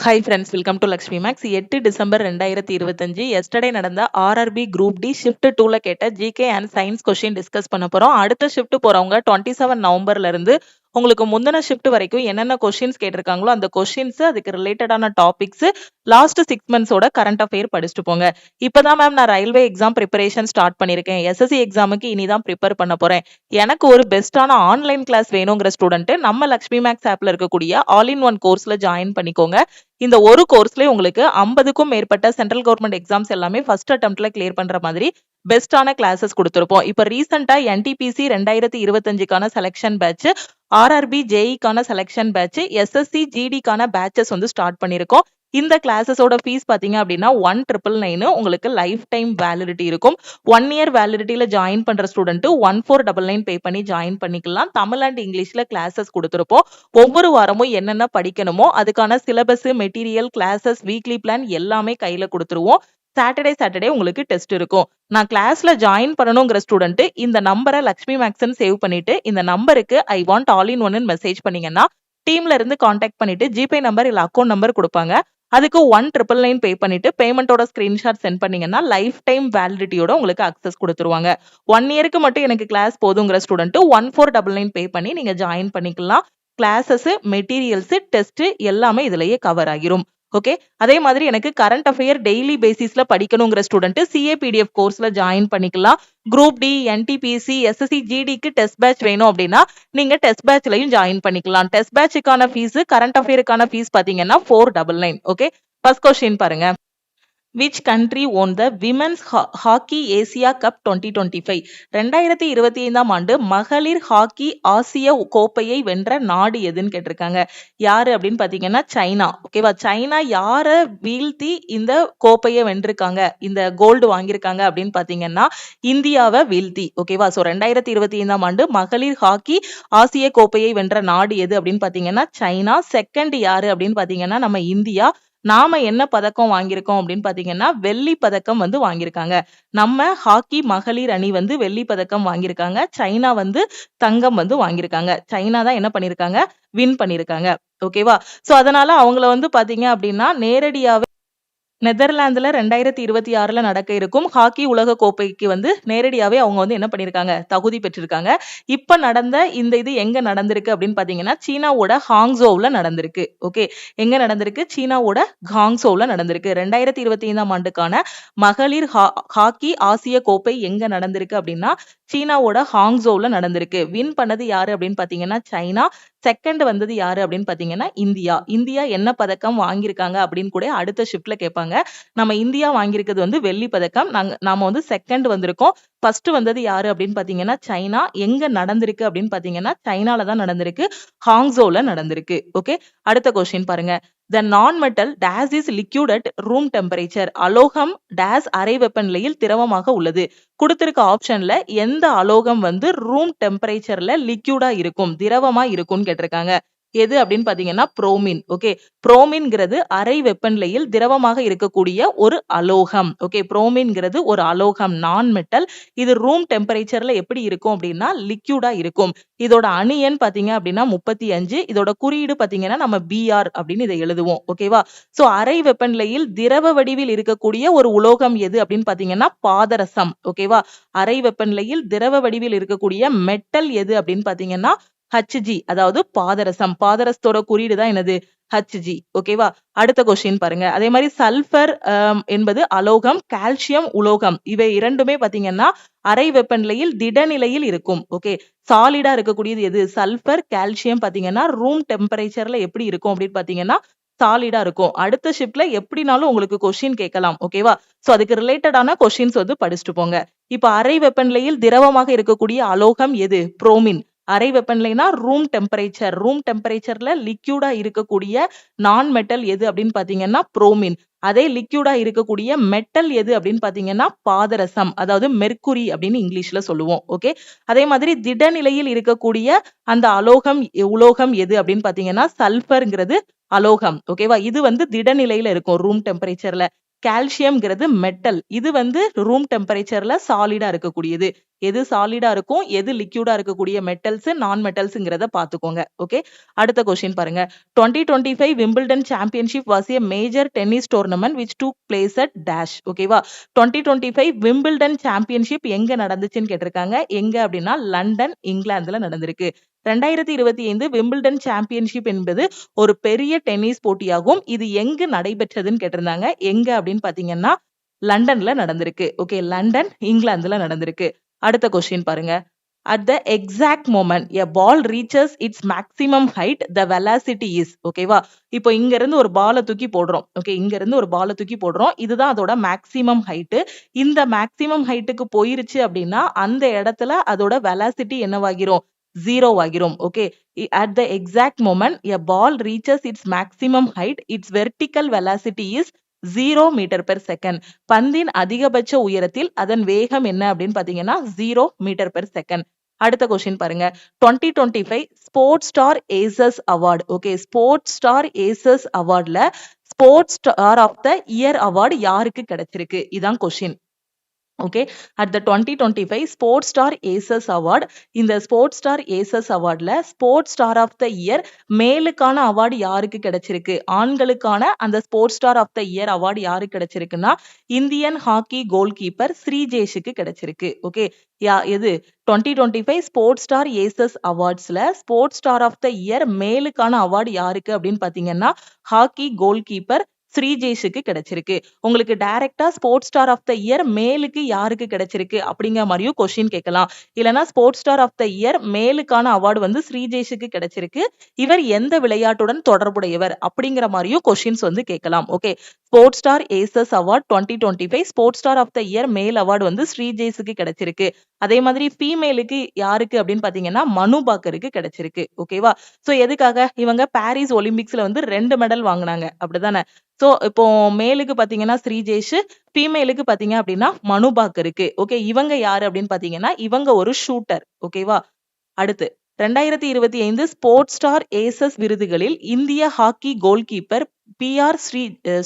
Hi friends, welcome to Lakshmi maths. 8 December 2025 yesterday நடந்த RRB group D shift 2ல கேட்ட GK and science question discuss பண்ண போறோம். அடுத்த ஷிஃப்ட் போறவங்க 27 நவம்பர்ல இருந்து உங்களுக்கு முந்தின ஷிஃப்ட் வரைக்கும் என்னென்ன கொஸ்டின்ஸ் கேட்டிருக்காங்களோ அந்த கொஸ்டின்ஸ், அதுக்கு ரிலேட்டடான டாபிக்ஸ், லாஸ்ட் 6 மந்த்ஸோட கரண்ட் அஃபேர் படிச்சுட்டு போங்க. இப்பதான் மேம் நான் ரயில்வே எக்ஸாம் ப்ரிப்பரேஷன் ஸ்டார்ட் பண்ணிருக்கேன். எஸ்எஸ்சி எக்ஸாமுக்கு இனிதான் ப்ரிப்பேர் பண்ண போறேன். எனக்கு ஒரு பெஸ்டான ஆன்லைன் கிளாஸ் வேணுங்கிற ஸ்டூடெண்ட் நம்ம லக்ஷ்மி மேக்ஸ் ஆப்ல இருக்கக்கூடிய ஆல் இன் ஒன் கோர்ஸ்ல ஜாயின் பண்ணிக்கோங்க. இந்த ஒரு கோர்ஸ்ல உங்களுக்கு 50க்கும் மேற்பட்ட சென்ட்ரல் கவர்மெண்ட் எக்ஸாம்ஸ் எல்லாமே ஃபர்ஸ்ட் அட்டெம்ப்ட்ல கிளியர் பண்ற மாதிரி பெஸ்டான கிளாஸஸ் கொடுத்திருப்போம். இப்ப ரீசெண்டா என்டிபிசி 2025க்கான செலக்ஷன் பேட்ச், ஆர்ஆர்பி ஜேஇக்கான செலக்ஷன் பேட்ச், எஸ்எஸ்சி ஜிடிக்கான பேட்சஸ் வந்து ஸ்டார்ட் பண்ணிருக்கோம். இந்த கிளாஸஸோட ஃபீஸ் பாத்தீங்க அப்படின்னா 1999 உங்களுக்கு லைஃப் டைம் வேலிடிட்டி இருக்கும். 1 இயர் வேலிடிட்டியில ஜாயின் பண்ற ஸ்டூடெண்ட் 1499 பே பண்ணி ஜாயின் பண்ணிக்கலாம். தமிழ் அண்ட் இங்கிலீஷ்ல கிளாஸஸ் கொடுத்திருப்போம். ஒவ்வொரு வாரமும் என்னென்ன படிக்கணுமோ அதுக்கான syllabus, material, classes, weekly plan எல்லாமே கையில கொடுத்துருவோம். சாட்டர்டே உங்களுக்கு டெஸ்ட் இருக்கும். நான் கிளாஸ்ல ஜாயின் பண்ணணுங்கிற ஸ்டூடெண்ட் இந்த நம்பரை லக்ஷ்மி மேக்ஸ்ன்னு சேவ் பண்ணிட்டு இந்த நம்பருக்கு ஐ வாண்ட் ஆல் இன் ஒன்னு மெசேஜ் பண்ணீங்கன்னா டீம்ல இருந்து கான்டாக்ட் பண்ணிட்டு ஜிபே நம்பர் இல்ல அக்கௌண்ட் நம்பர் கொடுப்பாங்க. அதுக்கு 1999 பே பண்ணிட்டு பேமெண்டோட ஸ்கிரீன்ஷாட் சென்ட் பண்ணீங்கன்னா லைஃப் டைம் வேலிடிட்டியோட உங்களுக்கு அக்சஸ் கொடுத்துருவாங்க. 1 இயருக்கு மட்டும் எனக்கு கிளாஸ் போதுங்கிற ஸ்டூடெண்ட் 1499 பே பண்ணி நீங்க ஜாயின் பண்ணிக்கலாம். கிளாஸஸ், மெட்டீரியல்ஸ், டெஸ்ட் எல்லாமே இதுலயே கவர் ஆகிரும். ஓகே, அதே மாதிரி எனக்கு கரண்ட் அஃபேர் டெய்லி பேசிஸ்ல படிக்கணுங்கிற ஸ்டூடெண்ட் சிஏபிடிஎஃப் கோர்ஸ்ல ஜாயின் பண்ணிக்கலாம். குரூப் டி, என்டிபிசி, எஸ்எஸ்சி ஜிடிக்கு டெஸ்ட் பேட்ச் வேணும் அப்படின்னா நீங்க டெஸ்ட் பேட்ச்லயும் ஜாயின் பண்ணிக்கலாம். டெஸ்ட் பேட்சுக்கான ஃபீஸ், கரண்ட் அஃபேருக்கான ஃபீஸ் பாத்தீங்கன்னா 499. ஓகே, ஃபர்ஸ்ட் கொஸ்டின் பாருங்க. Which country won the Women's Hockey Asia Cup 2025? 2025ஆம் ஆண்டு மகளிர் ஹாக்கி ஆசிய கோப்பையை வென்ற நாடு எதுன்னு கேட்டிருக்காங்க. யாரு அப்படின்னு பாத்தீங்கன்னா சைனா. ஓகேவா, சைனா யார வீழ்த்தி இந்த கோப்பையை வென்றிருக்காங்க, இந்த கோல்டு வாங்கியிருக்காங்க அப்படின்னு பாத்தீங்கன்னா இந்தியாவை வீழ்த்தி. ஓகேவா, சோ 2025ஆம் ஆண்டு மகளிர் ஹாக்கி ஆசிய கோப்பையை வென்ற நாடு எது அப்படின்னு பாத்தீங்கன்னா சைனா. செகண்ட் யாரு அப்படின்னு பாத்தீங்கன்னா நம்ம இந்தியா. நாம என்ன பதக்கம் வாங்கியிருக்கோம் அப்படின்னு பாத்தீங்கன்னா வெள்ளி பதக்கம் வந்து வாங்கியிருக்காங்க. நம்ம ஹாக்கி மகளிர் அணி வந்து வெள்ளி பதக்கம் வாங்கியிருக்காங்க. சைனா வந்து தங்கம் வந்து வாங்கியிருக்காங்க. சைனா தான் என்ன பண்ணிருக்காங்க, வின் பண்ணிருக்காங்க. ஓகேவா, சோ அதனால அவங்கள வந்து பாத்தீங்க அப்படின்னா நேரடியாவே நெதர்லாந்துல 2026ல நடக்க இருக்கும் ஹாக்கி உலக கோப்பைக்கு வந்து நேரடியாவே அவங்க வந்து என்ன பண்ணிருக்காங்க, தகுதி பெற்றிருக்காங்க. இப்ப நடந்த இந்த இது எங்க நடந்திருக்கு அப்படின்னு பாத்தீங்கன்னா சீனாவோட ஹாங்ஸோவ்ல நடந்திருக்கு. ஓகே, எங்க நடந்திருக்கு, சீனாவோட ஹாங்ஸோவ்ல நடந்திருக்கு. 2025ஆம் ஆண்டுக்கான மகளிர் ஹாக்கி ஆசிய கோப்பை எங்க நடந்திருக்கு அப்படின்னா சீனாவோட ஹாங்ஸோவ்ல நடந்திருக்கு. வின் பண்ணது யாரு அப்படின்னு பாத்தீங்கன்னா சைனா. செகண்ட் வந்தது யாரு அப்படின்னு பாத்தீங்கன்னா இந்தியா. இந்தியா என்ன பதக்கம் வாங்கியிருக்காங்க அப்படின்னு கூட அடுத்த ஷிப்ட்ல கேட்பாங்க. நம்ம இந்தியா வாங்கியிருக்கிறது வந்து வெள்ளி பதக்கம். நாம வந்து செகண்ட் வந்திருக்கோம். ஃபர்ஸ்ட் வந்தது யாரு அப்படின்னு பாத்தீங்கன்னா சைனா. எங்க நடந்திருக்கு அப்படின்னு பாத்தீங்கன்னா சைனால தான் நடந்திருக்கு, ஹாங்ஸோல நடந்திருக்கு. ஓகே, அடுத்த கொஸ்டின் பாருங்க. The non-metal dash is liquid at room temperature. அலோகம் dash அறை வெப்பநிலையில் திரவமாக உள்ளது. கொடுத்திருக்க ஆப்ஷன்ல எந்த அலோகம் வந்து ரூம் டெம்பரேச்சர்ல லிக்யூடா இருக்கும், திரவமா இருக்கும்னு கேட்டிருக்காங்க. எது அப்படின்னு பாத்தீங்கன்னா புரோமின். ஓகே, புரோமின்ங்கிறது அறை வெப்பநிலையில் திரவமாக இருக்கக்கூடிய ஒரு அலோகம். ஓகே, புரோமின்ங்கிறது ஒரு அலோகம், நான் மெட்டல். இது ரூம் டெம்பரேச்சர்ல எப்படி இருக்கும் அப்படின்னா லிக்யூடா இருக்கும். இதோட அணு எண் பாத்தீங்க அப்படின்னா 35. இதோட குறியீடு பாத்தீங்கன்னா நம்ம பிஆர் அப்படின்னு இதை எழுதுவோம். ஓகேவா, சோ அறை வெப்பநிலையில் திரவ வடிவில் இருக்கக்கூடிய ஒரு உலோகம் எது அப்படின்னு பாத்தீங்கன்னா பாதரசம். ஓகேவா, அறை வெப்பநிலையில் திரவ வடிவில் இருக்கக்கூடிய மெட்டல் எது அப்படின்னு பாத்தீங்கன்னா Hg, அதாவது பாதரசம். பாதரசத்தோட குறியீடு தான் என்னது, Hg. ஓகேவா, அடுத்த கொஸ்டின் பாருங்க. அதே மாதிரி சல்பர் என்பது அலோகம், கால்சியம் உலோகம். இவை இரண்டுமே பாத்தீங்கன்னா அறை வெப்பநிலையில் திடநிலையில் இருக்கும். ஓகே, சாலிடா இருக்கக்கூடியது எது, சல்பர், கால்சியம் பாத்தீங்கன்னா ரூம் டெம்பரேச்சர்ல எப்படி இருக்கும் அப்படின்னு பாத்தீங்கன்னா சாலிடா இருக்கும். அடுத்த ஷிப்ட்ல எப்படினாலும் உங்களுக்கு கொஸ்டின் கேட்கலாம். ஓகேவா, சோ அதுக்கு ரிலேட்டடான கொஸ்டின்ஸ் வந்து படிச்சுட்டு போங்க. இப்ப அறை வெப்பநிலையில் திரவமாக இருக்கக்கூடிய அலோகம் எது, புரோமின். அறை வெப்பநிலைனா ரூம் டெம்பரேச்சர். ரூம் டெம்பரேச்சர்ல லிக்யூடா இருக்கக்கூடிய நான் மெட்டல் எது அப்படின்னு பாத்தீங்கன்னா புரோமின். அதே லிக்யூடா இருக்கக்கூடிய மெட்டல் எது அப்படின்னு பாத்தீங்கன்னா பாதரசம், அதாவது மெர்க்குரி அப்படின்னு இங்கிலீஷ்ல சொல்லுவோம். ஓகே, அதே மாதிரி திடநிலையில் இருக்கக்கூடிய அந்த அலோகம் உலோகம் எது அப்படின்னு பாத்தீங்கன்னா சல்பர்ங்கிறது அலோகம். ஓகேவா, இது வந்து திடநிலையில இருக்கும் ரூம் டெம்பரேச்சர்ல. கால்சியம்ங்கிறது மெட்டல். இது வந்து ரூம் டெம்பரேச்சர்ல சாலிடா இருக்கக்கூடியது. எது சாலிடா இருக்கும், எது லிக்யூடா இருக்கக்கூடிய மெட்டல்ஸ், நான் மெட்டல்ஸ்ங்கிறத பாத்துக்கோங்க. ஓகே, அடுத்த கொஸ்டின் பாருங்க. 2025 Wimbledon championship was a major tennis tournament which took place at dash. ஓகேவா, 2025 விம்பிள்டன் சாம்பியன்ஷிப் எங்க நடந்துச்சுன்னு கேட்டிருக்காங்க. எங்க அப்படின்னா லண்டன், இங்கிலாந்துல நடந்திருக்கு. 2025 விம்பிள்டன் சாம்பியன்ஷிப் என்பது ஒரு பெரிய டென்னிஸ் போட்டியாகும். இது எங்கு நடைபெற்றதுன்னு கேட்டிருந்தாங்க. எங்க அப்படின்னு பாத்தீங்கன்னா லண்டன்ல நடந்திருக்கு. ஓகே, லண்டன், இங்கிலாந்துல நடந்திருக்கு. அடுத்த கொஸ்டின் பாருங்க. At the exact moment a ball reaches its maximum height, the velocity is. ஓகேவா, இப்போ இங்க இருந்து ஒரு பால தூக்கி போடுறோம். ஓகே, இங்க இருந்து ஒரு பால தூக்கி போடுறோம். இதுதான் அதோட மேக்ஸிமம் ஹைட். இந்த மேக்ஸிமம் ஹைட்டுக்கு போயிருச்சு அப்படின்னா அந்த இடத்துல அதோட வெலாசிட்டி என்னவாகிரும்? 0 ஆகிரும். Okay, at the exact moment a ball reaches its maximum height, its vertical velocity is 0 meter per second. பந்தின் அதிகபட்ச உயரத்தில் அதன் வேகம் என்ன அப்படின்னு பாத்தீங்கன்னா 0 மீட்டர் பெர் செகண்ட். அடுத்த கொஸ்டின் பாருங்க. 2025 sports star aces award. Okay, sports star aces அவார்ட்ல sports star of the year award யாருக்கு கிடைச்சிருக்கு? இதான் question. Okay, at the 2025 sports star aces award. இந்த ஸ்போர்ட்ஸ் ஸ்டார் ஏசஸ் அவார்ட்ல sports star of the year மேலுக்கான award யாருக்கு கிடைச்சிருக்கு? ஆண்களுக்கான அந்த sports star of the year award யாருக்கு கிடைச்சிருக்குன்னா இந்தியன் ஹாக்கி கோல் கீப்பர் ஸ்ரீஜேஷுக்கு கிடைச்சிருக்கு. ஓகே, எது 2025 ஸ்போர்ட்ஸ் ஸ்டார் ஏசஸ் அவார்ட்ஸ்ல sports star of the year மேலுக்கான அவார்டு யாருக்கு அப்படின்னு பாத்தீங்கன்னா ஹாக்கி கோல் கீப்பர் ஸ்ரீஜேஷுக்கு கிடைச்சிருக்கு. உங்களுக்கு டைரக்டா sports star of the year மேலுக்கு யாருக்கு கிடைச்சிருக்கு அப்படிங்கிற மாதிரியும் கொஸ்டின் கேட்கலாம். இல்லனா sports star of the year மேலுக்கான அவார்டு வந்து ஸ்ரீஜேஷுக்கு கிடைச்சிருக்கு, இவர் எந்த விளையாட்டுடன் தொடர்புடையவர் அப்படிங்கிற மாதிரியும் கொஸ்டின்ஸ் வந்து கேட்கலாம். Okay, sports star aces award 2025 sports star of the year male award வந்து ஸ்ரீஜேஷுக்கு கிடைச்சிருக்கு. அதே மாதிரி ஃபீமேலுக்கு யாருக்கு அப்படின்னு பாத்தீங்கன்னா மனு பாக்கருக்கு கிடைச்சிருக்கு. ஓகேவா, சோ எதுக்காக? இவங்க பாரிஸ் ஒலிம்பிக்ஸ்ல வந்து 2 மெடல் வாங்கினாங்க, அப்படிதானே? சோ இப்போ மேலுக்கு பாத்தீங்கன்னா ஸ்ரீஜேஷ், ஃபீமேலுக்கு பாத்தீங்க அப்படின்னா மனு பாக்கருக்கு. ஓகே, இவங்க யாரு அப்படின்னு பாத்தீங்கன்னா இவங்க ஒரு ஷூட்டர். ஓகேவா, அடுத்து 2025 ஸ்போர்ட்ஸ் ஸ்டார் ஏசஸ் விருதுகளில் இந்திய hockey goal keeper PR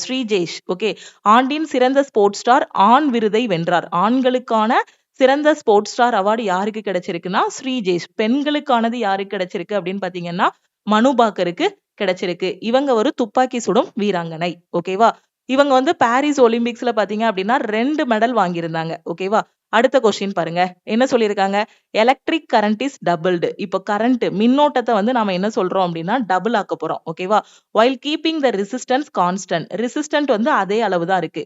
Sreejesh okay ஆண்டின் சிறந்த ஸ்போர்ட்ஸ் ஸ்டார் ஆண் விருதை வென்றார். ஆண்களுக்கான சிறந்த ஸ்போர்ட்ஸ் ஸ்டார் அவார்டு யாருக்கு கிடைச்சிருக்குன்னா ஸ்ரீஜேஷ். பெண்களுக்கானது யாருக்கு கிடைச்சிருக்கு அப்படின்னு பாத்தீங்கன்னா மனு பாக்கருக்கு கிடைச்சிருக்கு. இவங்க ஒரு துப்பாக்கி சுடும் வீராங்கனை. ஓகேவா, இவங்க வந்து பாரிஸ் ஒலிம்பிக்ஸ்ல பாத்தீங்க அப்படின்னா 2 மெடல் வாங்கியிருந்தாங்க. ஓகேவா, அடுத்த கொஸ்டின் பாருங்க. என்ன சொல்லியிருக்காங்க? Electric current is doubled. இப்போ கரண்ட் மின்னோட்டத்தை வந்து நாம என்ன சொல்றோம் அப்படின்னா டபுள் ஆக்க போறோம். ஓகேவா, while keeping the resistance constant. Resistant வந்து அதே அளவு தான் இருக்கு.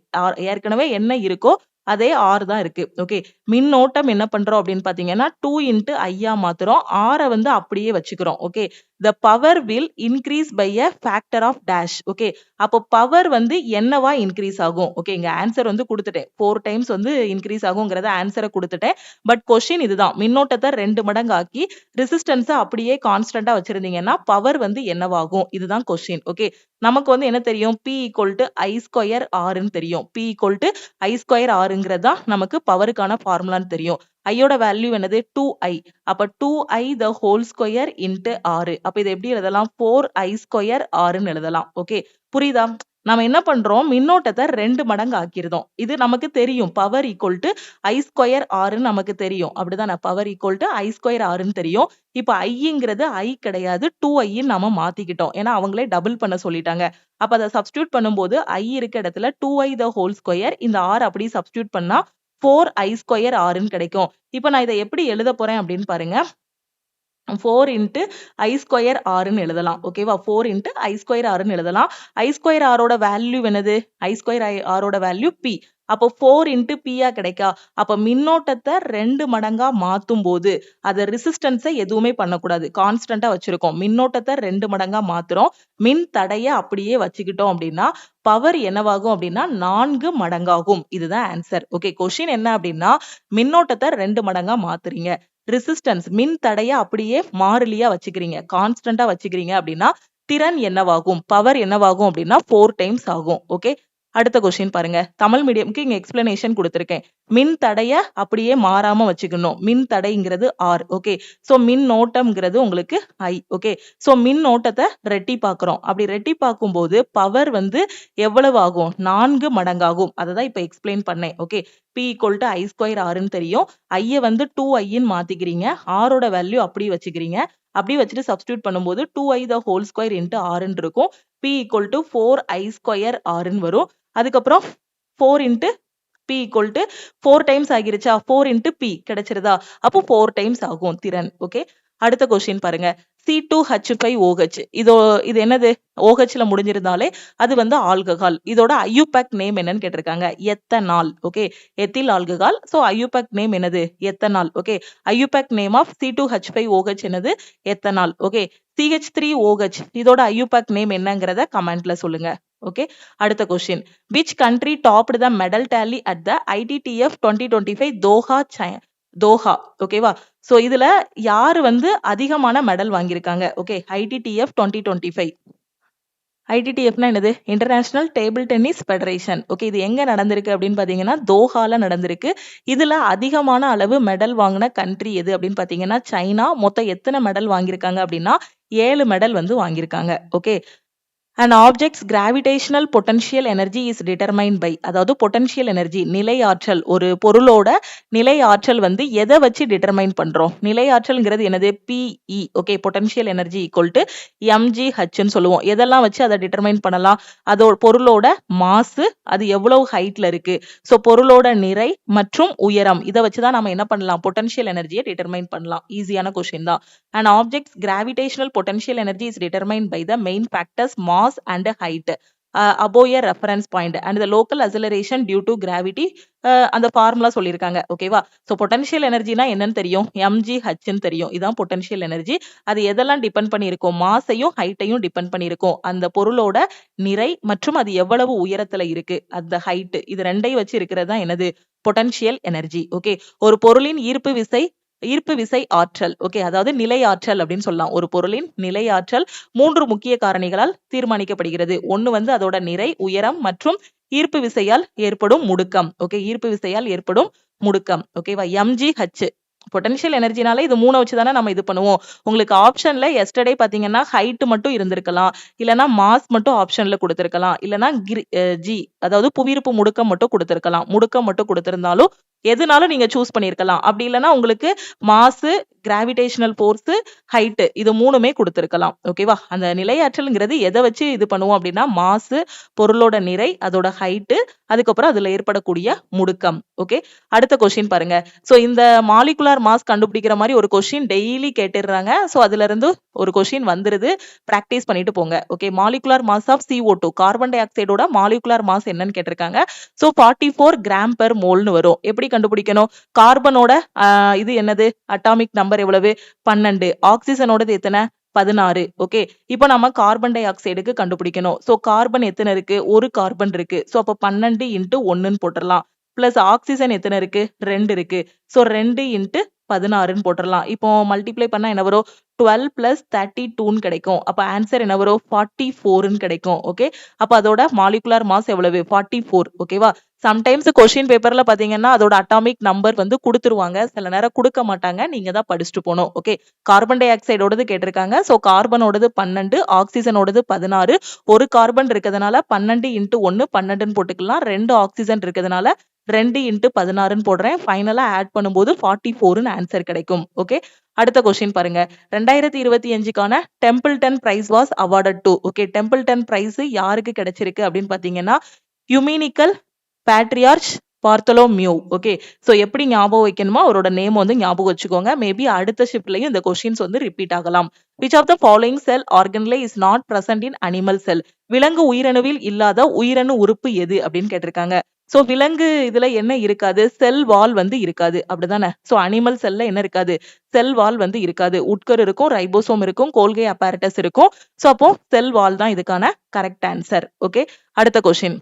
ஏற்கனவே என்ன இருக்கோ அதே R தான் இருக்கு. ஓகே, மின்னோட்டம் என்ன பண்றோம் அப்படின்னு பாத்தீங்கன்னா 2 × I மாத்துறோம். R வந்து அப்படியே வச்சுக்கிறோம். Okay, the power will increase by a factor of dash. Okay, அப்போ பவர் வந்து என்னவா இன்க்ரீஸ் ஆகும்? ஓகே, இங்க ஆன்சர் வந்து கொடுத்துட்டேன். 4 டைம்ஸ் வந்து இன்க்ரீஸ் ஆகுங்கிறத ஆன்சரை கொடுத்துட்டேன். பட் கொஸ்டின் இதுதான். மின்னோட்டத்தை 2 மடங்கு ஆக்கி ரெசிஸ்டன்ஸை அப்படியே கான்ஸ்டன்டா வச்சிருந்தீங்கன்னா பவர் வந்து என்னவாகும்? இதுதான் கொஸ்டின். ஓகே, நமக்கு வந்து என்ன தெரியும்? P = I² Rன்னு தெரியும். P = I² Rங்கிறது தான் நமக்கு பவருக்கான ஃபார்முலான்னு தெரியும். ஐயோட வேல்யூ என்னது? 2I. அப்ப 2I the whole square into R. அப்ப இதை எப்படி எழுதலாம்? 4I² Rன்னு எழுதலாம். ஓகே, புரியுதா? நம்ம என்ன பண்றோம்? மின்னோட்டத்தை 2 மடங்கு ஆக்கிருந்தோம். இது நமக்கு தெரியும். பவர் = I² Rன்னு நமக்கு தெரியும். அப்படிதானே? பவர் = I² Rன்னு தெரியும். இப்ப ஐங்கிறது I கிடையாது 2I நாம மாத்திக்கிட்டோம். ஏன்னா அவங்களே டபுள் பண்ண சொல்லிட்டாங்க. அப்ப அதை சப்ஸ்டிடியூட் பண்ணும்போது I இருக்க இடத்துல 2I the whole square, இந்த R அப்படி சப்ஸ்டிடியூட் பண்ணா 4I² Rன்னு கிடைக்கும். இப்ப நான் இதை எப்படி எழுத போறேன் அப்படின்னு பாருங்க. 4 × I² Rன்னு எழுதலாம். ஓகேவா, 4 × I² Rன்னு எழுதலாம். I² Rோட வேல்யூ என்னது? I² Rோட value P. அப்போ 4 × P கிடைக்கா? அப்ப மின்னோட்டத்தை 2 மடங்கா மாத்தும் போது அத ரெசிஸ்டன்ஸை எதுவுமே பண்ணக்கூடாது, கான்ஸ்டன்டா வச்சிருக்கோம். மின்னோட்டத்தை 2 மடங்கா மாத்துறோம். மின் தடைய அப்படியே வச்சுக்கிட்டோம் அப்படின்னா பவர் என்னவாகும் அப்படின்னா 4 மடங்காகும். இதுதான் ஆன்சர். ஓகே, கொஸ்டின் என்ன அப்படின்னா மின்னோட்டத்தை 2 மடங்கா மாத்துறீங்க, ரெசிஸ்டன்ஸ் மின் தடைய அப்படியே மாறிலியா வச்சுக்கிறீங்க, கான்ஸ்டன்டா வச்சுக்கிறீங்க அப்படின்னா திறன் என்னவாகும்? பவர் என்னவாகும் அப்படின்னா 4 டைம்ஸ் ஆகும். ஓகே, அடுத்த கொஸ்டின் பாருங்க. தமிழ் மீடியம்க்கு இங்க எக்ஸ்பிளனேஷன் கொடுத்திருக்கேன். மின் தடைய அப்படியே மாறாம வச்சுக்கணும். மின் தடைங்கிறது R. ஓகே. சோ மின் ஓட்டம்ங்கிறது உங்களுக்கு I. ஓகே. சோ மின் ஓட்டத்தை ரெட்டிப்பாக்குறோம். அப்படி ரெட்டிப்பாக்கும் போது பவர் வந்து எவ்வளவு ஆகும்? 4 மடங்காகும். அததான் இப்ப எக்ஸ்பிளைன் பண்ணேன். ஓகே. P = I² Rன்னு தெரியும். I வந்து 2I மாத்திக்கிறீங்க. R ஓட வேல்யூ அப்படி வச்சுக்கிறீங்க. அப்படி வச்சுட்டு சப்ஸ்டிடியூட் பண்ணும்போது 2I the whole square into R ன்னு இருக்கும். P = 4I² Rன்னு வரும். அதுக்கப்புறம் 4 into P = 4 டைம்ஸ் ஆகிருச்சா? 4 into P கிடைச்சிருதா? அப்போ 4 டைம்ஸ் ஆகும் திறன். ஓகே. அடுத்த கொஸ்டின் பாருங்க. C2H5OH. இது என்னது? OH ல முடிஞ்சிருந்தாலே அது வந்து ஆல்கஹால். இதோட IUPAC நேம் என்னன்னு கேட்டிருக்காங்க. Ethanol. Okay. Ethyl alcohol. So IUPAC name என்னது? Ethanol. Okay. IUPAC name of C2H5OH என்னது? எத்தனால். ஓகே. CH3OH இதோட IUPAC நேம் என்னங்கறத கமெண்ட்ல சொல்லுங்க. ஓகே. அடுத்த question. Which country topped the medal tally at the ITTF 2025 Doha? ஓகேவா? So இதுல யாரு வந்து அதிகமான மெடல் வாங்கியிருக்காங்க? ஓகே. ITTF 2025. ITTFனா என்னது? International table tennis federation. Okay. இது எங்க நடந்திருக்கு அப்படின்னு பாத்தீங்கன்னா தோஹால நடந்திருக்கு. இதுல அதிகமான அளவு மெடல் வாங்கின கண்ட்ரி எது அப்படின்னு பாத்தீங்கன்னா சைனா. மொத்தம் எத்தனை மெடல் வாங்கியிருக்காங்க அப்படின்னா 7 மெடல் வந்து வாங்கியிருக்காங்க. Okay. An object's gravitational potential energy is determined by, அதாவது potential energy நிலை ஆற்றல், ஒரு பொருளோட நிலை ஆற்றல் வந்து எதை வச்சு டிட்டர்மைன் பண்றோம்? நிலை ஆற்றல்ங்கிறது என்னது? PE. Okay. potential energy = mgh ன்னு சொல்லுவோம். எதெல்லாம் வச்சு அதை டிட்டர்மைன் பண்ணலாம்? அதோட பொருளோட மாஸ், அது எவ்வளவு ஹைட்ல இருக்கு, சோ பொருளோட நிறை மற்றும் உயரம், இதை வச்சுதான் நம்ம என்ன பண்ணலாம்? பொட்டன்ஷியல் எனர்ஜியை டிட்டர்மைன் பண்ணலாம். ஈஸியான கொஸ்டின் தான். An object's gravitational potential energy is determined by the main factors mass and height above a reference point and the local acceleration due to gravity. அந்த ஃபார்முலா சொல்லியிருக்காங்க. ஓகேவா? சோ பொட்டன்ஷியல் எனர்ஜினா என்னன்னு தெரியும்? mgh ன்னு தெரியும். இதான் பொட்டன்ஷியல் எனர்ஜி. அது எதெல்லாம் டிபெண்ட் பண்ணியிருக்கும்? மாஸையும் ஹைட்டையும் டிபெண்ட் பண்ணியிருக்கும். அந்த பொருளோட நிறை மற்றும் அது எவ்வளவு உயரத்துல இருக்கு, அந்த ஹைட், இது ரெண்டையும் வச்சு இருக்கிறது தான் என்னது? Potential energy. ஓகே. ஒரு பொருளின் ஈர்ப்பு விசை ஆற்றல். ஓகே. அதாவது நிலை ஆற்றல் அப்படின்னு சொல்லலாம். ஒரு பொருளின் நிலை ஆற்றல் 3 முக்கிய காரணிகளால் தீர்மானிக்கப்படுகிறது. ஒன்னு வந்து அதோட நிறை, உயரம் மற்றும் ஈர்ப்பு விசையால் ஏற்படும் முடுக்கம். ஓகே. ஈர்ப்பு விசையால் ஏற்படும் முடுக்கம். ஓகேவா? mgh. பொட்டன்ஷியல் எனர்ஜினால இது 3 வச்சு தானே நம்ம இது பண்ணுவோம். உங்களுக்கு ஆப்ஷன்ல எஸ்டர்டே பாத்தீங்கன்னா ஹைட் மட்டும் இருந்திருக்கலாம், இல்லனா மாஸ் மட்டும் ஆப்ஷன்ல கொடுத்திருக்கலாம், இல்லனா ஜி அதாவது புவியீர்ப்பு முடுக்கம் மட்டும் கொடுத்திருக்கலாம். முடுக்கம் மட்டும் கொடுத்திருந்தாலும் எதுனாலும் நீங்க சூஸ் பண்ணிருக்கலாம். அப்படி இல்லனா உங்களுக்கு மாஸ், கிராவிடேஷனல் ஃபோர்ஸ், ஹைட் இது மூணுமே கொடுத்திருக்கலாம். ஓகேவா? அந்த நிலையாற்றல்ங்கிறது எதை வச்சு இது பண்ணுவோம் அப்படின்னா மாஸ், பொருளோட நிறை, அதோட ஹைட், அதுக்கப்புறம் அதுல ஏற்படக்கூடிய முடுக்கம். ஓகே. அடுத்த கொஸ்டின் பாருங்க. சோ இந்த மாலிகுலார் மாஸ் கண்டுபிடிக்கிற மாதிரி ஒரு கொஸ்டின் டெய்லி கேட்டுடுறாங்க. சோ அதுல இருந்து ஒரு கொஸ்டின் வந்துருது. பிராக்டிஸ் பண்ணிட்டு போங்க. Okay. Molecular mass of CO2 carbon di ஆக்சைடோட மாலிகுலார் மாஸ் என்னன்னு கேட்டிருக்காங்க. சோ 44 கிராம் பெர் மோல்னு வரும். எப்படி கண்டுபிடிக்கணும்? கார்பனோட இது என்னது? அட்டாமிக் நம்பர் எவ்வளவு? 12. ஆக்சிஜனோடது எத்தனை? 16. ஓகே. இப்போ நம்ம கார்பன் டை ஆக்சைடுக்கு கண்டுபிடிக்கணும். சோ கார்பன் எத்தனை இருக்கு? ஒரு கார்பன் இருக்கு. சோ அப்ப 12 × 1ன்னு போட்டுடலாம். பிளஸ் ஆக்சிஜன் எத்தனை இருக்கு? 2 இருக்கு. சோ 2 × 16ன்னு போட்டுடலாம். இப்போ மல்டிப்ளை பண்ணா என்ன வரும்? 12 + 32ன்னு கிடைக்கும். அப்ப ஆன்சர் என்ன வரும்? 44ன்னு கிடைக்கும். ஓகே. அப்ப அதோட மாலிகுலார் மாஸ் எவ்வளவு? 44. ஓகேவா? சம்டைம்ஸ் கொஸ்டின் பேப்பர்ல பாத்தீங்கன்னா அதோட அட்டாமிக் நம்பர் வந்து கொடுத்துருவாங்க, சில நேரம் கொடுக்க மாட்டாங்க. நீங்க தான் படிச்சுட்டு போகணும். ஓகே. கார்பன் டை ஆக்சைடோடது கேட்டிருக்காங்க. சோ கார்பனோடது 12, ஆக்சிஜனோடது 16. ஒரு கார்பன் இருக்கிறதுனால 12 × 1 12ன்னு போட்டுக்கலாம். 2 ஆக்சிஜன் இருக்கிறதுனால 2 × 16ன்னு போடுறேன். ஃபைனலா ஆட் பண்ணும்போது 44ன்னு ஆன்சர் கிடைக்கும். ஓகே. அடுத்த கொஸ்டின் பாருங்க. 2025க்கான Templeton prize was awarded to. Okay. Templeton prize யாருக்கு கிடைச்சிருக்கு அப்படின்னு பாத்தீங்கன்னா ecumenical patriarch Bartholomew. Okay. So எப்படி ஞாபகம் வைக்கணுமோ அவரோட நேம் வந்து ஞாபகம் வச்சுக்கோங்க. மேபி அடுத்த ஷிப்ட்லயும் இந்த கொஸ்டின்ஸ் வந்து ரிப்பீட் ஆகலாம். Which of the following cell organelle is not present in animal cell? விலங்கு உயிரணுவில் இல்லாத உயிரணு உறுப்பு எது அப்படின்னு கேட்டிருக்காங்க. சோ விலங்கு இதுல என்ன இருக்காது? செல் வால் வந்து இருக்காது. அப்படிதானே? சோ அனிமல் செல்ல என்ன இருக்காது? செல் வால் வந்து இருக்காது. உட்கரு இருக்கும், ரைபோசோம் இருக்கும், கோல்கை அப்பேரட்டஸ் இருக்கும். சோ அப்போ செல் வால் தான் இதுக்கான கரெக்ட் ஆன்சர். ஓகே. அடுத்த question.